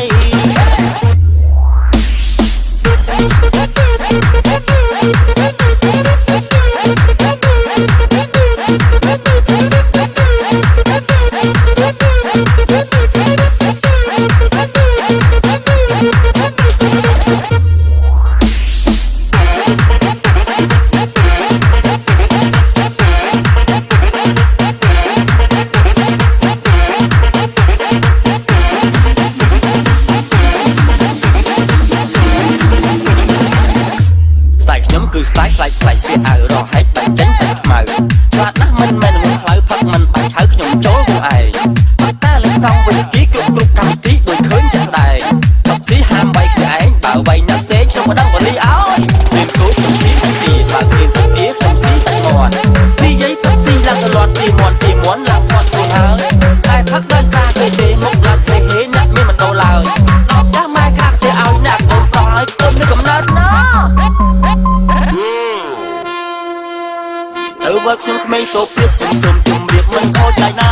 គឺស្ដាយខ្លាច់ខ្លាច់វាអៅរហែកបាញ់ចេញសាច់ខ្មៅឆ្លាតណាស់មិនមែននឹងខ្លៅផឹកមិនបាច់ហៅខ្ញុំចូលវងឯងផឹកតែលេខសំវិចស្គីគ្រប់កម្មវិធីដូចឃើញចាក់ស្ដែងផឹកស៊ីហាមវាយគ្នាឯងបើវាយអ្នកផ្សេងខ្ញុំមិនដឹងវលីឲ្យគ្លៀនគោខ្ញុំស៊ីសាច់ទាបើគ្លៀនសាច់ទាខ្ញុំស៊ីសាច់មាន់និយាយផឹកស៊ីឡើងលាត់ទីមាន់ឡើងផាត់ខ្លួនហើយតែផឹកដោយសារទេមកឡើងទេអ្នកមានមិនដូរឡើយដល់ចាស់ម៉ែកាក់ទេឲ្យអ្នកកុំប្រោះឲ្យទៅនៅកំណត់ណាទៅវឹកខ្ញុំក្មេងសូភាពសុំជម្រាបមិនខូចដៃណា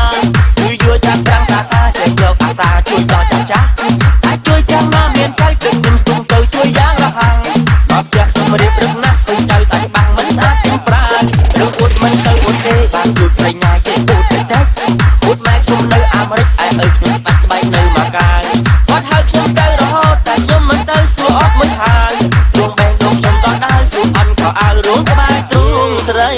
គឺយួរចាំស្រាំងតាចេះយកអាសាជួយដល់ចាស់អាចជួយចាំណាមានចៃទឹកខ្ញុំស្ទង់ទៅជួយយ៉ាងរហ័ងដល់ផ្ទះខ្ញុំរៀបរឹកណាស់ឃើញចៅតែបាំងមិនស្អាតចេញប្រាយឬអួតមិនទៅអួតទេបានជួយស្រីងាយចេះអួតតែអួតម៉ែខ្ញុំនៅអាមេរិកឯឪខ្ញុំស្ដាច់ក្បែកនៅម៉ាកាយគាត់ហៅខ្ញុំទៅរហូតតែខ្ញុំមិនទៅស្រួលអត់មួយហើយរងបែងដងខ្ញុំដល់ដើរស្រួលអន់ក៏អើរងក្បែរទ្រូងស្រី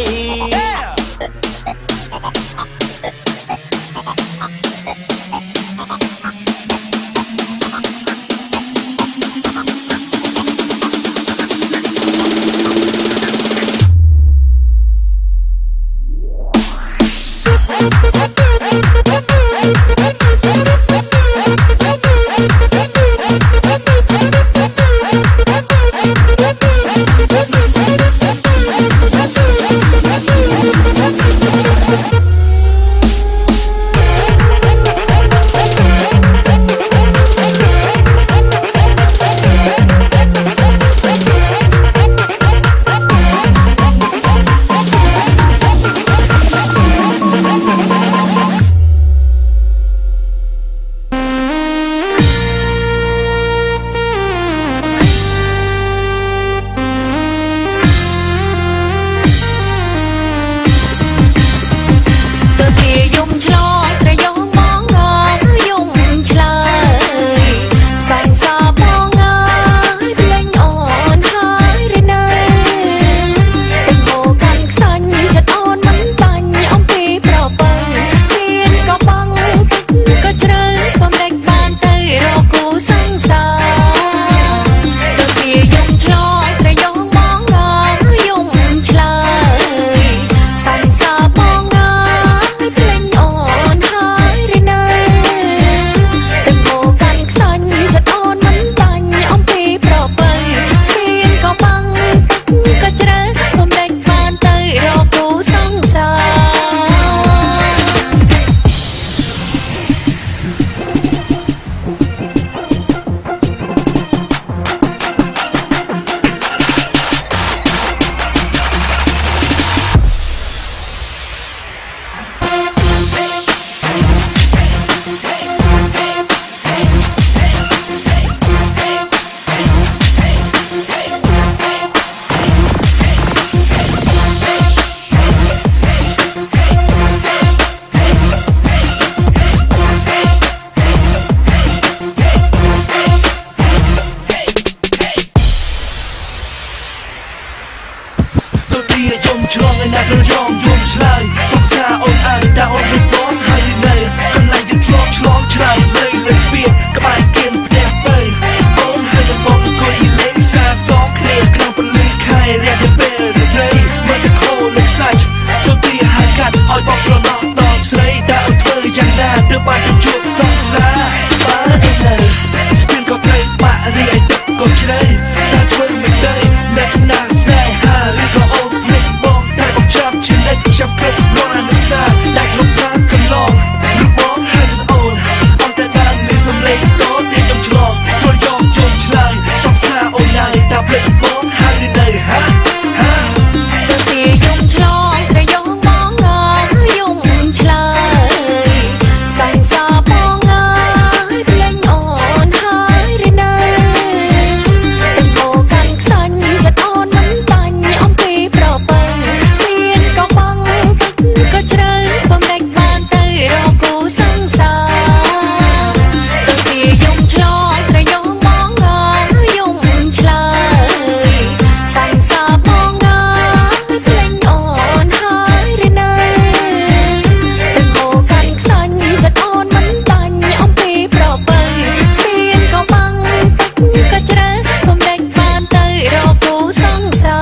ឆ្លើយនៅលើស្ពានក្បែរគៀនផ្ទះទៅអូនហើយបងអង្គុយលេងសាសងគ្នាក្នុងពលឺខែរយៈពេលរាត្រីមើលតែខោលើសាច់ទៅទីហាកាត់ឲ្យបងប្រណោះដល់ស្រីតើឲ្យធ្វើយ៉ាងណាទើបបានជួបសង្សារបើទៅលើស្ពានក៏ត្រូវបាក់រីឯទឹកក៏ជ្រៅតើធ្វើមិនទៅអ្នកណាស្នេហាឬក៏អូនភ្លេចបងតែបងចាំជានិច្ចចាំគ្រប់រាល់អនុស្សាវរីយ៍ដែលក្នុងសាកន្លងឬបងហើយអូនអត់តែបានលឺសំឡេងតោទីខ្ញុំឆ្លងធ្វើយកជុំឆ្លើយសង្សារអូនហើយតើភ្លេចបងហើយឬនៅហាទៅទីយំឆ្លងតែយំបងអើយយំឆ្លើយសង្សារបងអើយភ្លេចអូនហើយឬនៅទាំងហូរកាន់ខ្សាញ់ចិត្តអូនមិនតាញ់អំពីប្រពៃស្ពានក៏បងទឹកក៏ជ្រៅបំដេចបានទៅរកគូសង្សារទៅទីយំឆ្លងតែយំបងអើយយំឆ្លើយសង្សារបងអើយភ្លេចអូនហើយឬនៅទាំងហូរកាន់ខ្សាញ់ចិត្តអូនមិនតាញ់អំពីប្រពៃស្ពានក៏បងទឹកក៏ជ្រៅបំដេចបានទៅរកគូសង្សារ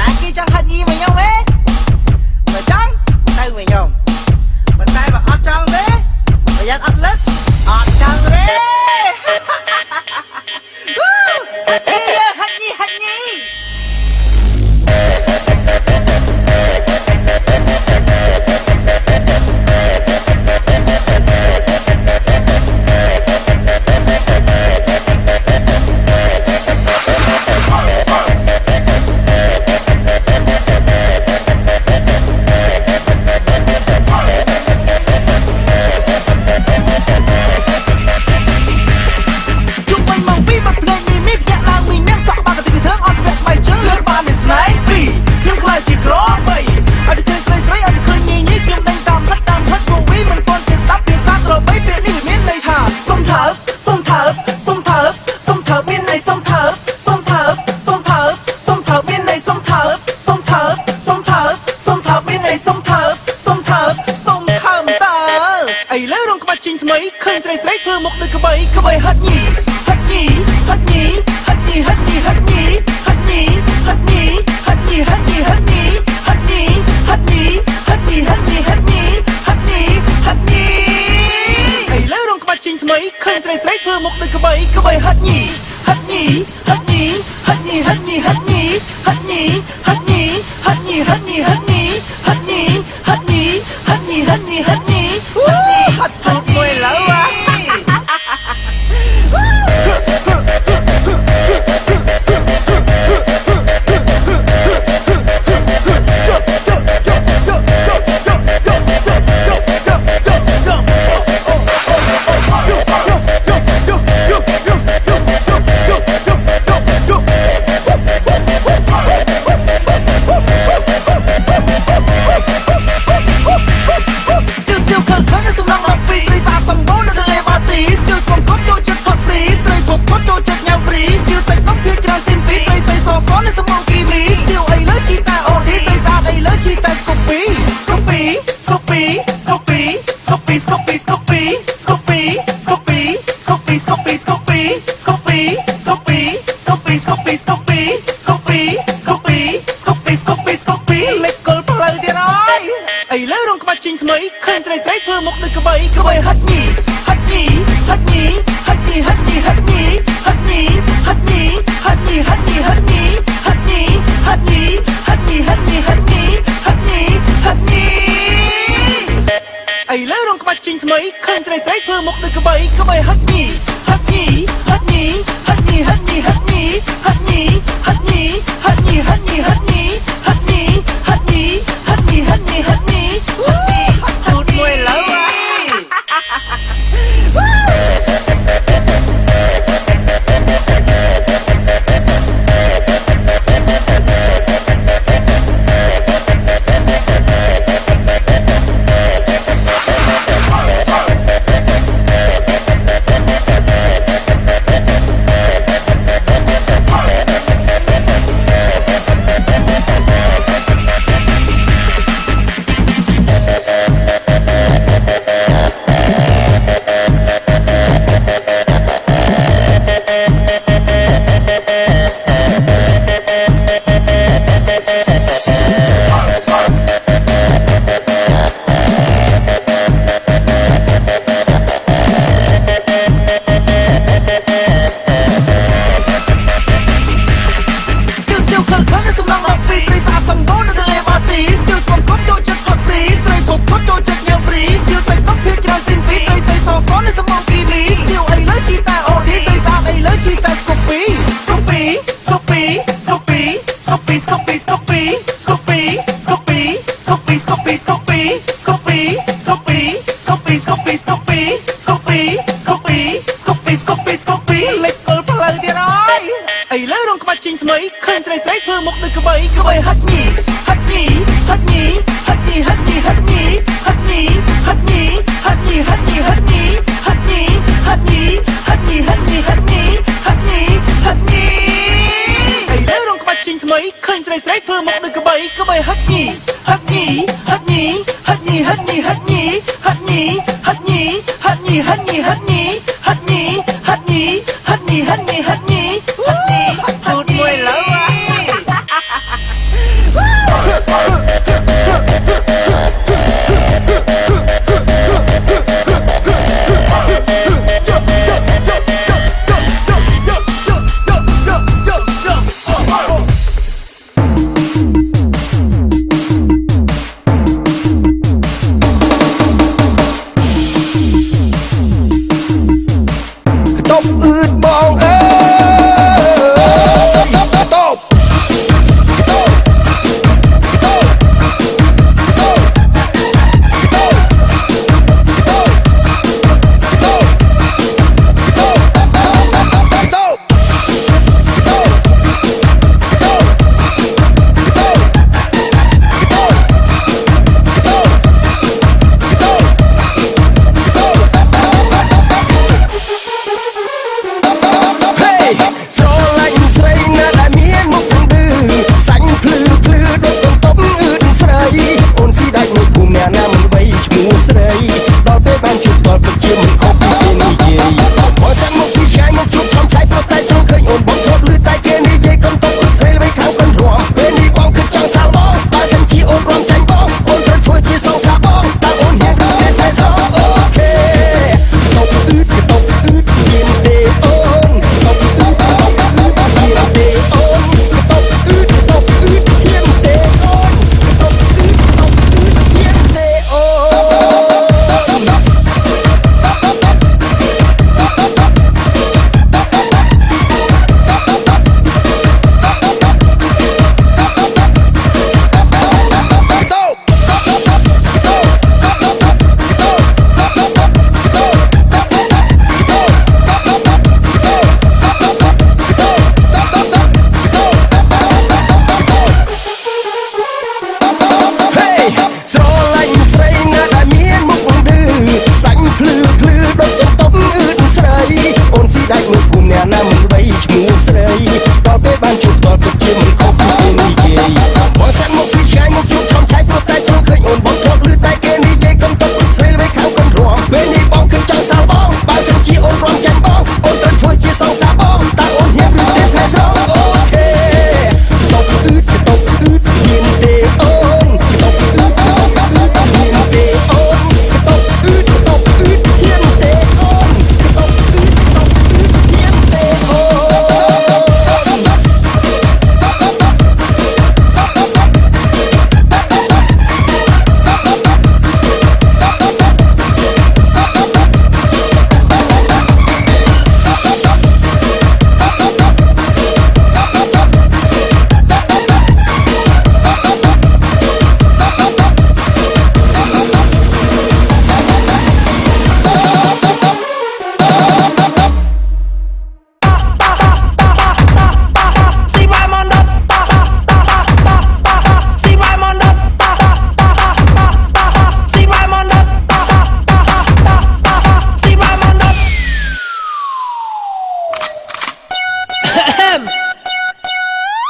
ណាគេចង់ហាត់ញីមកខ្ញុំទេបើចង់ទៅមកខ្ញុំប៉ុន្តែបើអត់ចង់ទេប្រយ័ត្នអត់លឹកអត់ចង់ទេអេហាត់ញីហាត់ញី ជុំវិញមកពីបាត់ភ្នែកមីមីភ្នាក់ឡើងមីមានសក់បាក់កទីធើអត់វាក់ស្បែកជើងលឿនបាននេះស្នេហ៍ពីខ្ញុំខ្លាចជាក្របីអត់ទៅស្រីស្រីអត់ឃើញញីញីខ្ញុំដេញតាមផិតពួកវីមិនប៉ុនគេស្ដាប់ភាសាក្របីពេលនេះវាមានន័យថាសុំថើបសុំថើបសុំថើបសុំថើបមានន័យសុំថើបសុំថើបសុំថើបសុំថើបមានន័យសុំថើបសុំថើបសុំថើបសុំថើបមានន័យសុំថើបសុំថើបសុំថើបតើឥឡូវរងក្បាច់ជិញថ្មីឃើញស្រីស្រីធ្វើមុខដូចក្បីក្បីហាត់ញីហាត់ញីហាត់ញីហាត់ញីហាត់ញីហាត់ញីហាត់ញីហាត់ញីហាត់ញីហាត់ញីហាត់ញីហាត់ញីហាត់ញីហាត់ញីហាត់ញីហាត់ញីហាត់ញីហាត់ញីឥឡូវរងក្បាច់ជិញថ្មីឃើញស្រីស្រីធ្វើមុខដូចក្បីក្បីហាត់ញីហាត់ញីហាត់ញីហាត់ញីហាត់ញីហាត់ញីហាត់ញីហាត់ញីហាត់ញីហាត់ញីហាត់ញីហាត់ញីហាត់ញីហាត់ញីហាត់ញីហាត់ញីហាត់មួយឡើយ ស្រីស្រី ធ្វើមុខដូចក្បីហាត់ញីហាត់ញីហាត់ញីហាត់ញីហាត់ញីហាត់ញីហាត់ញីហាត់ញីហាត់ញីហាត់ញីហាត់ញីហាត់ញីហាត់ញីហាត់ញីហាត់ញីហាត់ញីហាត់មួយឡើយធ្វើមុខដូចក្បីហាត់ញីហាត់ញីហាត់ញីហាត់ញីហាត់ញីហាត់ញីហាត់ញីហាត់ញីហាត់ញីហាត់ញីហាត់ញីហាត់ញីហាត់ញីហាត់ញីហាត់ញីហាត់ញីហាត់ញីហាត់ញីឥឡូវរងក្បាច់ចេញថ្មីឃើញស្រីធ្វើមុខដូចក្បីហាត់ញីហាត់ញីហាត់ញីហាត់ញីហាត់ញីហាត់ញីហាត់ញីហាត់ញីហាត់ញីហាត់ញីហាត់ញីហាត់ញីហាត់ញីហាត់ញីហាត់ញីហាត់ញីហាត់ញីพูดមួយឡើយ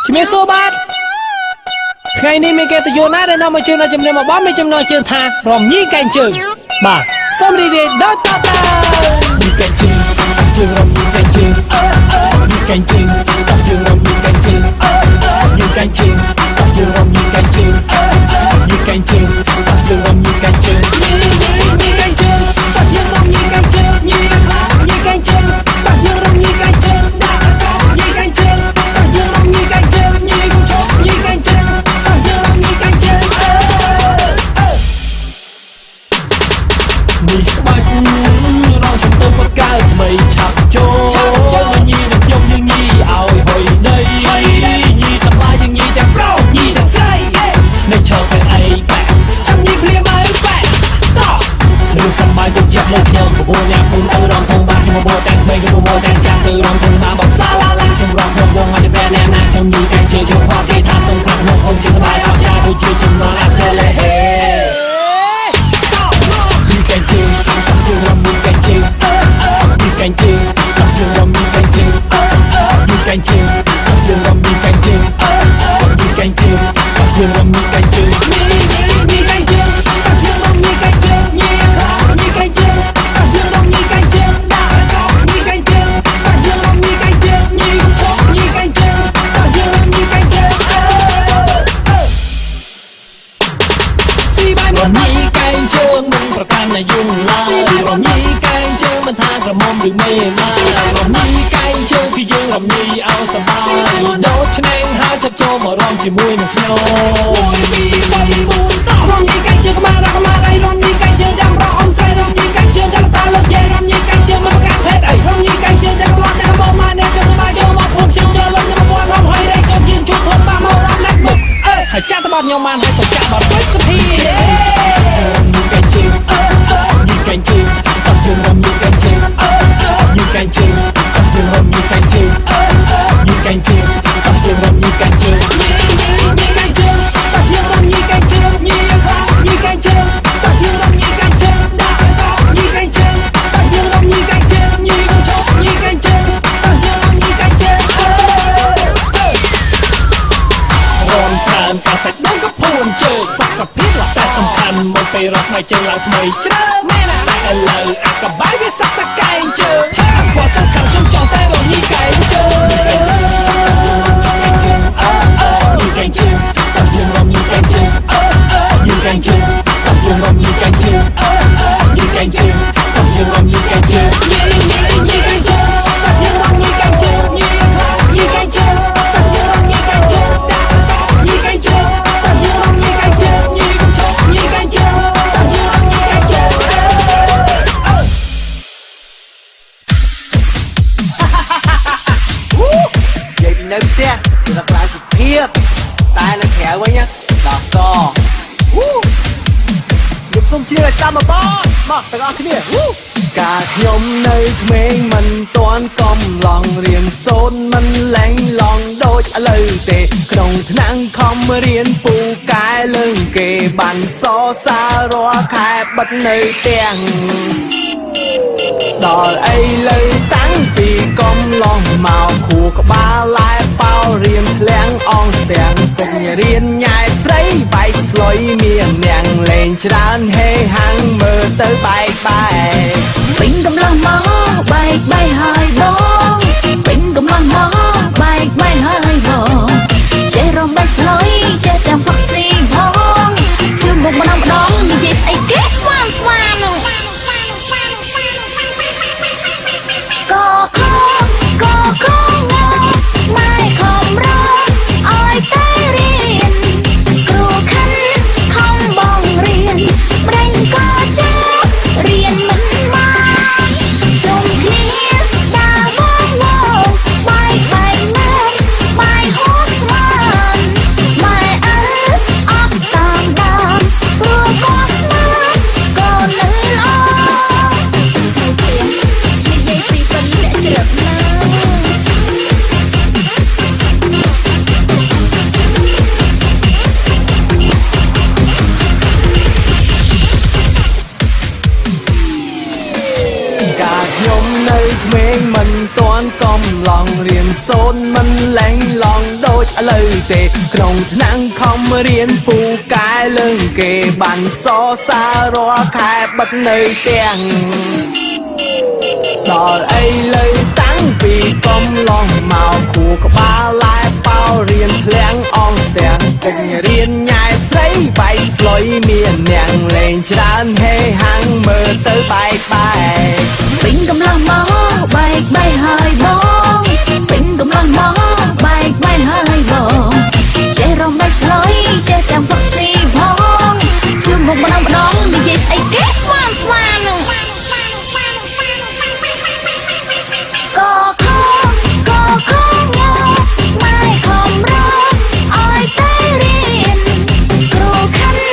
ជំរាបសួរបាទថ្ងៃនេះមានកិត្តិយសណាស់ដែលនាំមកជើងនៅជំរាបមកបងមានចំណងជើងថារំញីកែងជើងបាទសូមរីករាយដល់តទៅញីកែងជើងជើងរំញីកែងជើងញីកែងជើងជើងរំញីកែងជើងញីកែងជើងជើងរំញីកែងជើងញីកែងជើងជើងរំញីកែងជើងញីកែងជើងជើងរំញីកែងជើងញីកែងជើងជើងរំញីកែងជើងញីកែងជើងជើងរំញីកែងជើងញីកែងជើងជើងរំញីកែងជើងនេះក្បាច់រងសំទោបកើថ្មីឆាប់ចូលញីនឹងខ្ញុំយើងញីឲ្យហុយដីញីសប្បាយយើងញីទាំងប្រុសញីទាំងស្រីនៅឈរទៅអីបែកចាំញីភ្លាមឲ្យបែកតោះឬសប្បាយទៅចាប់លើខ្ញុំបបួលញ៉ាំពុំទៅរំធំបាខ្ញុំបបួលទាំងបីខ្ញុំបបួលទាំងចាំទៅរំធំបាបងសាឡាឡាខ្ញុំរំខ្ញុំវងឲ្យតែអ្នកណាខ្ញុំញីកែងជើងចូលផគេថាសំខាន់ក្នុងខ្ញុំជាសប្បាយអត់ចាដូចជាចំណងអាសេលេហេកែងជើងជើងរំញីកែងជើងញីកែងជើងជើងរំញីកែងជើងញីកែងជើងជើងរំញីកែងជើងញីកែងជើងជើងរំញីកែងជើងញីកែងជើងជើងរំញីកែងជើងញីកែងជើងជើងរំញីកែងជើងញីកែងជើងជើងរំញីកែងជើងញីកែងជើងជើងរំញីកែងជើងស៊ីបាយរំញីកែងជើងមិនប្រកាន់ណាយំឡើយរំញីកែងជើងមិនថាក្រមុំឬមេម៉ារំញីកែងជើងគឺយើងរំញីឲ្យសប្បាយដូចឆ្នេរហើយចាប់ចូលមករំជាមួយនឹងខ្ញុំ1 2 3 4តោះរំញីកែងជើងកម្មារៃរំញីកែងជើងចាំរកអ៊ំស្រីរំញីកែងជើងដល់តាលោកយាយរំញីកែងជើងមិនប្រកាន់ភេទអីរំញីកែងជើងទាំងរត់ទាំងមកម៉ានេះទៅសប្បាយចូលមកភូមិខ្ញុំចូលលំខ្ញុំមករំហើយរែកចូលយើងជួបធំបាមករំណាត់មុខហើយចាក់តបខ្ញុំបានហើយទៅចាក់បាត់ពេកសុភីញីកែងជើងញីកែងជើងជើងរំញីកែងជើងញីកែងជើងជើងរំញីកែងជើងញីកែងជើងជើងរំញីកែងជើងញីកែងជើងជើងរំញីកែងជើងញីកែងជើងជើងរំញីកែងជើងញីកែងជើងជើងរំញីកែងជើងញីកែងជើងជើងរំញីកែងជើងរំច្រើនកាសែតដងក៏ភូនជើសុខភាពតែសំខាន់មកពេលរត់ថ្មីជើងឡើងថ្មីជ្រើមែនតែឥឡូវអាកបាយវាសក់តែកែងជើអាខ្វះសំខាន់ខ្ញុំចង់តែរំញីកែងជើញីកែងជើងជើងរំញីកែងជើងញីកែងជើងជើងរំញីកែងជើងញីកែងជើងជើងរំញីកែងជើងញីកែងជើងជើងរំញីកែងជើងញីកែងជើងជើងរំញីកែងជើងញីកែងជើងជើងរំញីកែងជើងញីកែងជើងជើងរំញីកែងជើងនិយាយពីនៅផ្ទះគឺថាខ្លាំងសុភាពតែនៅក្រៅវិញដល់កខ្ញុំសូមជឿឲ្យតាមមកបងទាំងអស់គ្នាកាលខ្ញុំនៅក្មេងមិនទាន់កំឡងរៀនសូនមិនលែងឡងដូចឥឡូវទេក្នុងថ្នាំងខំរៀនពូកែលើងគេបានសរសាររាល់ខែបិទនៅទាំងដល់ឥឡូវតាំងពីកំឡងមកខួរក្បាលឡែប៉ោរៀនធ្លាំងអងស្ទាំងពុករៀនញ៉ែស្រីបែកស្លុយមានអ្នកលេងច្រើនហេហាំងមើលទៅបែកពេញកម្លាំងមកបែកហើយបងពេញកម្លាំងមកបែកហើយបងចេះរំបែកស្លុយចេះទាំងផឹកស៊ីផងជឿមុខម្ដងនិយាយស្អីគេស្វាននោះក៏ម៉ែខំរកឲ្យតែរៀនគ្រូខិនខំបងរៀនប្រេងក៏ចារៀនមិនបាន ខ្ញុំនៅក្មេងមិនទាន់កំឡងរៀនសូនមិនលែងឡងដូចឥឡូវទេក្នុងឆ្នាំងខំរៀនពូកែលើងគេបានសរសាររាល់ខែបិទនៅទាំងដល់ឥឡូវតាំងពីកំឡងមកខួរក្បាលឡែប៉ោរៀនភ្លាំងអងស្ទាំងពេញរៀនញ៉ែស្រីបៃស្លុយមាននាងលេងច្រើនហេហាំងមើលទៅបែកពេញកំឡុងមកបែកហើយបងពេញកំឡុងមកបែកហើយបងចេះរំបែកស្លុយចេះទាំងផឹកស៊ីផងជួបមកម្ដងនិយាយស្អីគេស្វាននឹងក៏ខំញ៉ាំម៉ែខំរកអើយតែរៀនគ្រូខាន់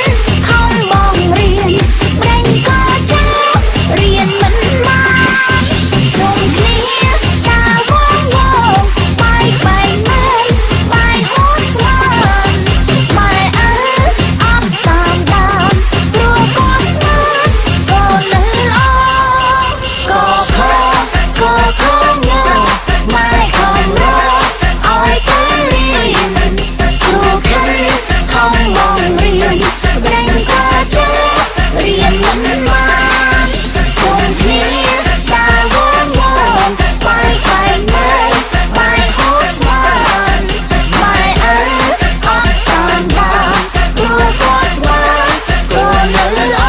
ខំបងរៀនប្រេងក៏ចាប់រៀនមិនមកជុំគ្នាការវងវងបែកមែនបែកហូតស្មានម៉ែអើអត់តាមដានគ្រូក៏ស្មានក៏នឹងល្អក៏ខំញ៉ាំម៉ែខំរកអើយតែរៀនគ្រូខាន់ខំបងរៀនប្រេងក៏ចាប់រៀនមិនមកជុំគ្នាការវងវងបែកមែនបែកហូតស្មានម៉ែអើអត់តាមដានគ្រូក៏ស្មានក៏នឹងល្អ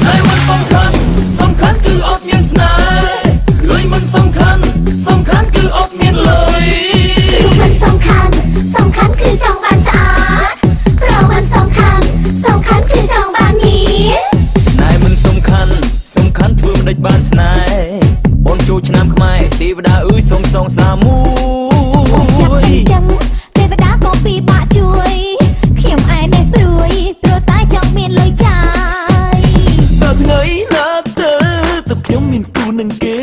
ហើយមិនសំខាន់គឺអត់មានស្នេហ៍លុយមិនសំខាន់គឺអត់មានលុយ มันสำคัญคือจองบ้านสะอาดเพราะมันสำคัญคือจองบ้านนี้ ស្នេហ៍មិនសំខាន់ធ្វើមិនដេចបានស្នេហ៍បងចូលឆ្នាំខ្មែរទេវតាអើយសូមសងសាមូ ចាំអីចឹងទេវតាក៏ពីបាក់ជួយខ្ញុំឯងនេះព្រួយព្រោះតែចង់មានលុយចាយ តើថ្ងៃណាទៅខ្ញុំមានគូនឹងគេ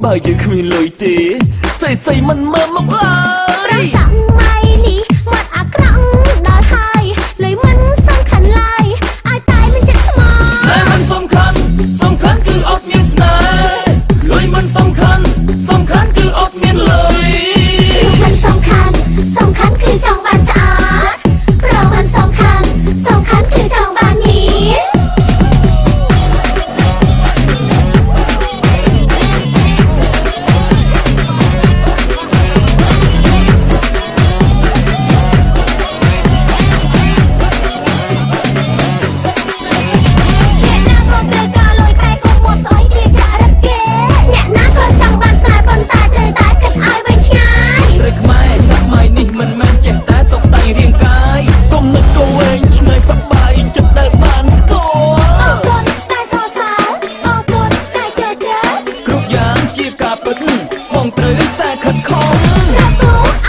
បើយើងគ្មានលុយទេស្អីមិនមើលមកឡើ ប្រ យ សម័យនេះមាត់អាក្រក់ដល់ហើយលុយមិនសំខាន់ឡើយឲ្យតែមិនចិត្តស្មោះ ស្នេហ៍មិនសំខាន់គឺអត់មានស្នេហ៍លុយមិនសំខាន់គឺអត់មានលុយ มันสำคัญคือจองบ้านสะอาดเพราะมันสำคัญคือจองบ้านนี้ អ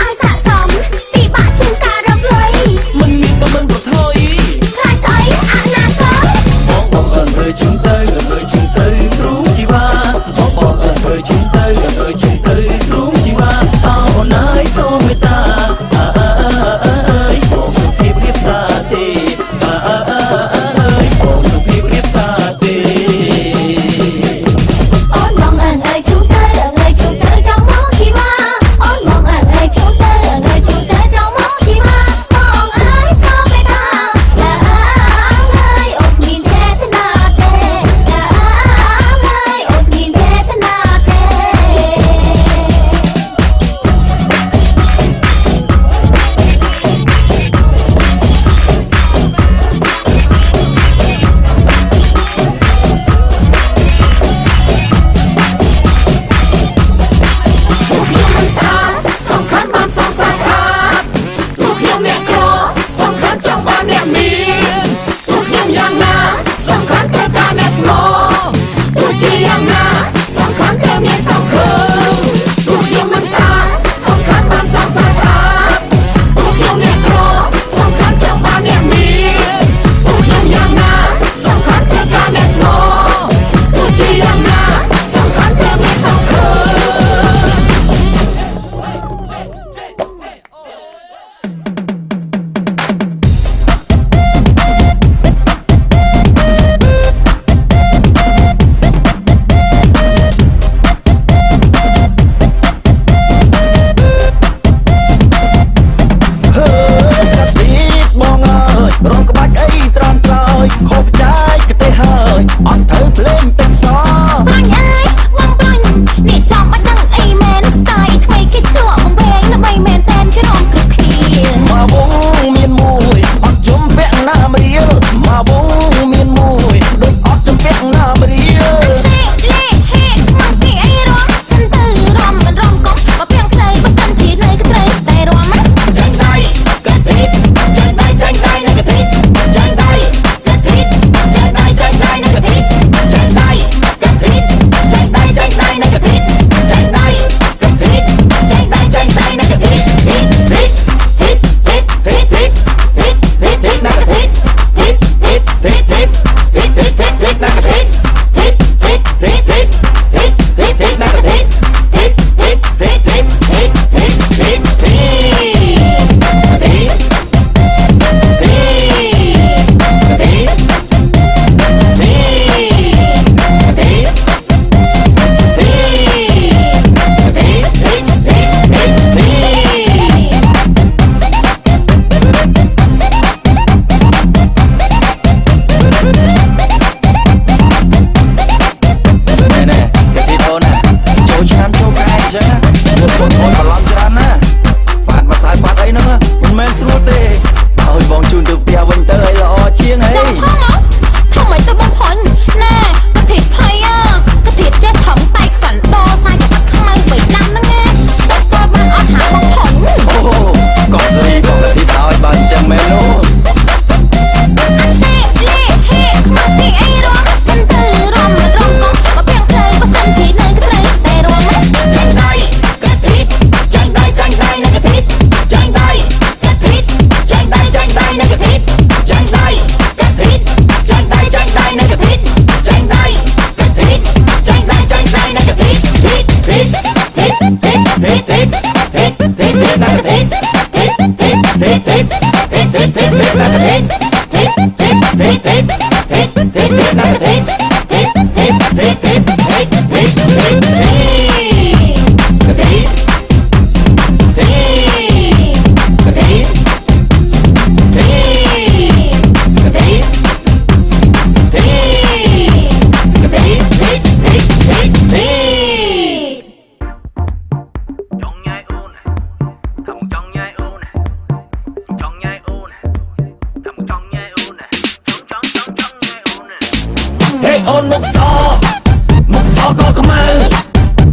Hey on មុខសក៏ខ្មៅ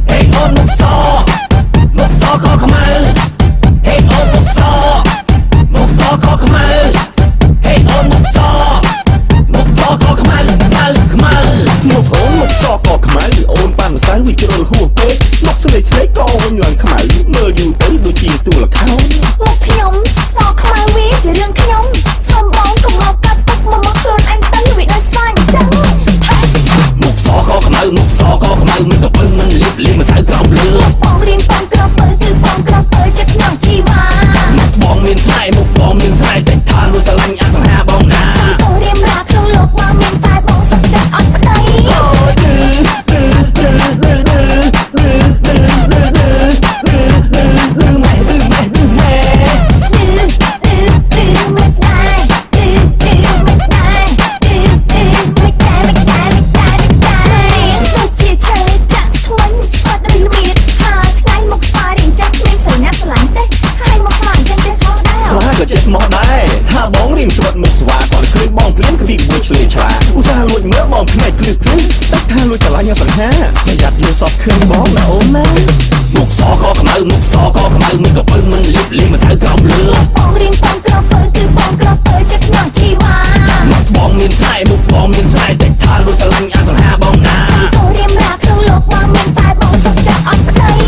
Hey on មុខសក៏ខ្មៅ Hey on មុខសក៏ខ្មៅ Hey on មុខសក៏ខ្មៅខ្មៅមុខអូនមុខសក៏ខ្មៅអូនបានម្សៅវាជ្រុលហួសពេកមុខស្លេកស្លេកក៏វិញឡើងខ្មៅមើលយូរទៅដូចជាទូលខោន មុខខ្ញុំសខ្មៅវាជារឿងខ្ញុំសូមបងកុំមកកាត់ទឹកមកខ្លួនឯងទៅវាដោយសារអញ្ចឹង មុខសក៏ខ្មៅមិនទៅពឹងមិនលៀបម្សៅក្រោមលើ បងរៀនបងក្រពើគឺបងក្រពើចិត្តខ្ញុំជីវ៉ា បងមានស្នេហ៍មុខបងមានស្នេហ៍តែថាលួចស្រឡាញ់អសង្ហាបងណា សូមរៀបរាក្នុងលោកមកមានតែបងសុខចិត្តអត់ប្តី អូចេះស្មោះដែរថាបងរៀងស្វិតមុខស្វាគាត់ឃើញបងភ្លាមក្បៀកមួយឆ្លេឆ្លាឧស្សាហ៍លួចមើលបងភ្នែកភ្លឺតែថាលួចឆ្លាញ់អសង្ហាប្រយ័ត្នយល់សពឃើញបងណាអូនណាមុខសក៏ខ្មៅមិនក៏ពឹងមិនលៀបម្សៅក្រោមលើ បងរៀនបងក្រពើគឺបងក្រពើចិត្តខ្ញុំជីវ៉ា បងមានស្នេហ៍មុខបងមានស្នេហ៍តែថាលួចស្រឡាញ់អសង្ហាបងណា សូមរៀបរាក្នុងលោកមកមានតែបងសុខចិត្តអត់ប្តី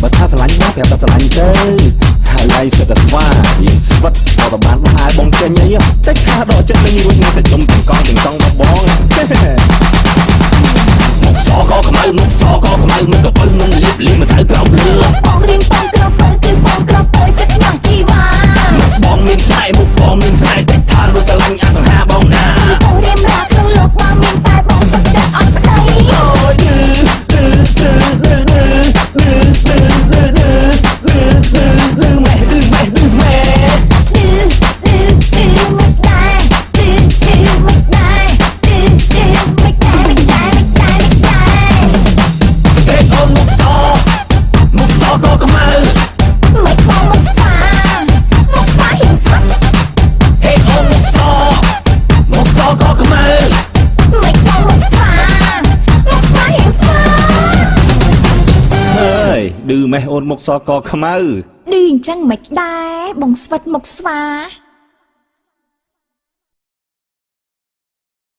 បើថាស្រឡាញ់បងប្រាប់ថាស្រឡាញ់ទៅហើយសិតតែស្វារៀងស្វិតក៏ទៅបានបងបងចេញអីតែថាដកចិត្តលេងរួចនឹងសាច់ដុំទាំងកង់របស់បងមុខសក៏ខ្មៅមិនក៏ពឹងមិនលៀបម្សៅក្រោមលើ បងរៀនបងក្រពើគឺបងក្រពើចិត្តខ្ញុំជីវ៉ា បងមានស្នេហ៍មុខបងមានស្នេហ៍តែថាលួចស្រឡាញ់អសង្ហាបងណា សូមរៀបរាក្នុងលោកមកមានតែបងសុខចិត្តអត់ប្តី ឌឺម៉េះអូនមុខសកខ្មៅ ឌឺអញ្ចឹងមិនដែរបងស្វិតមុខស្វា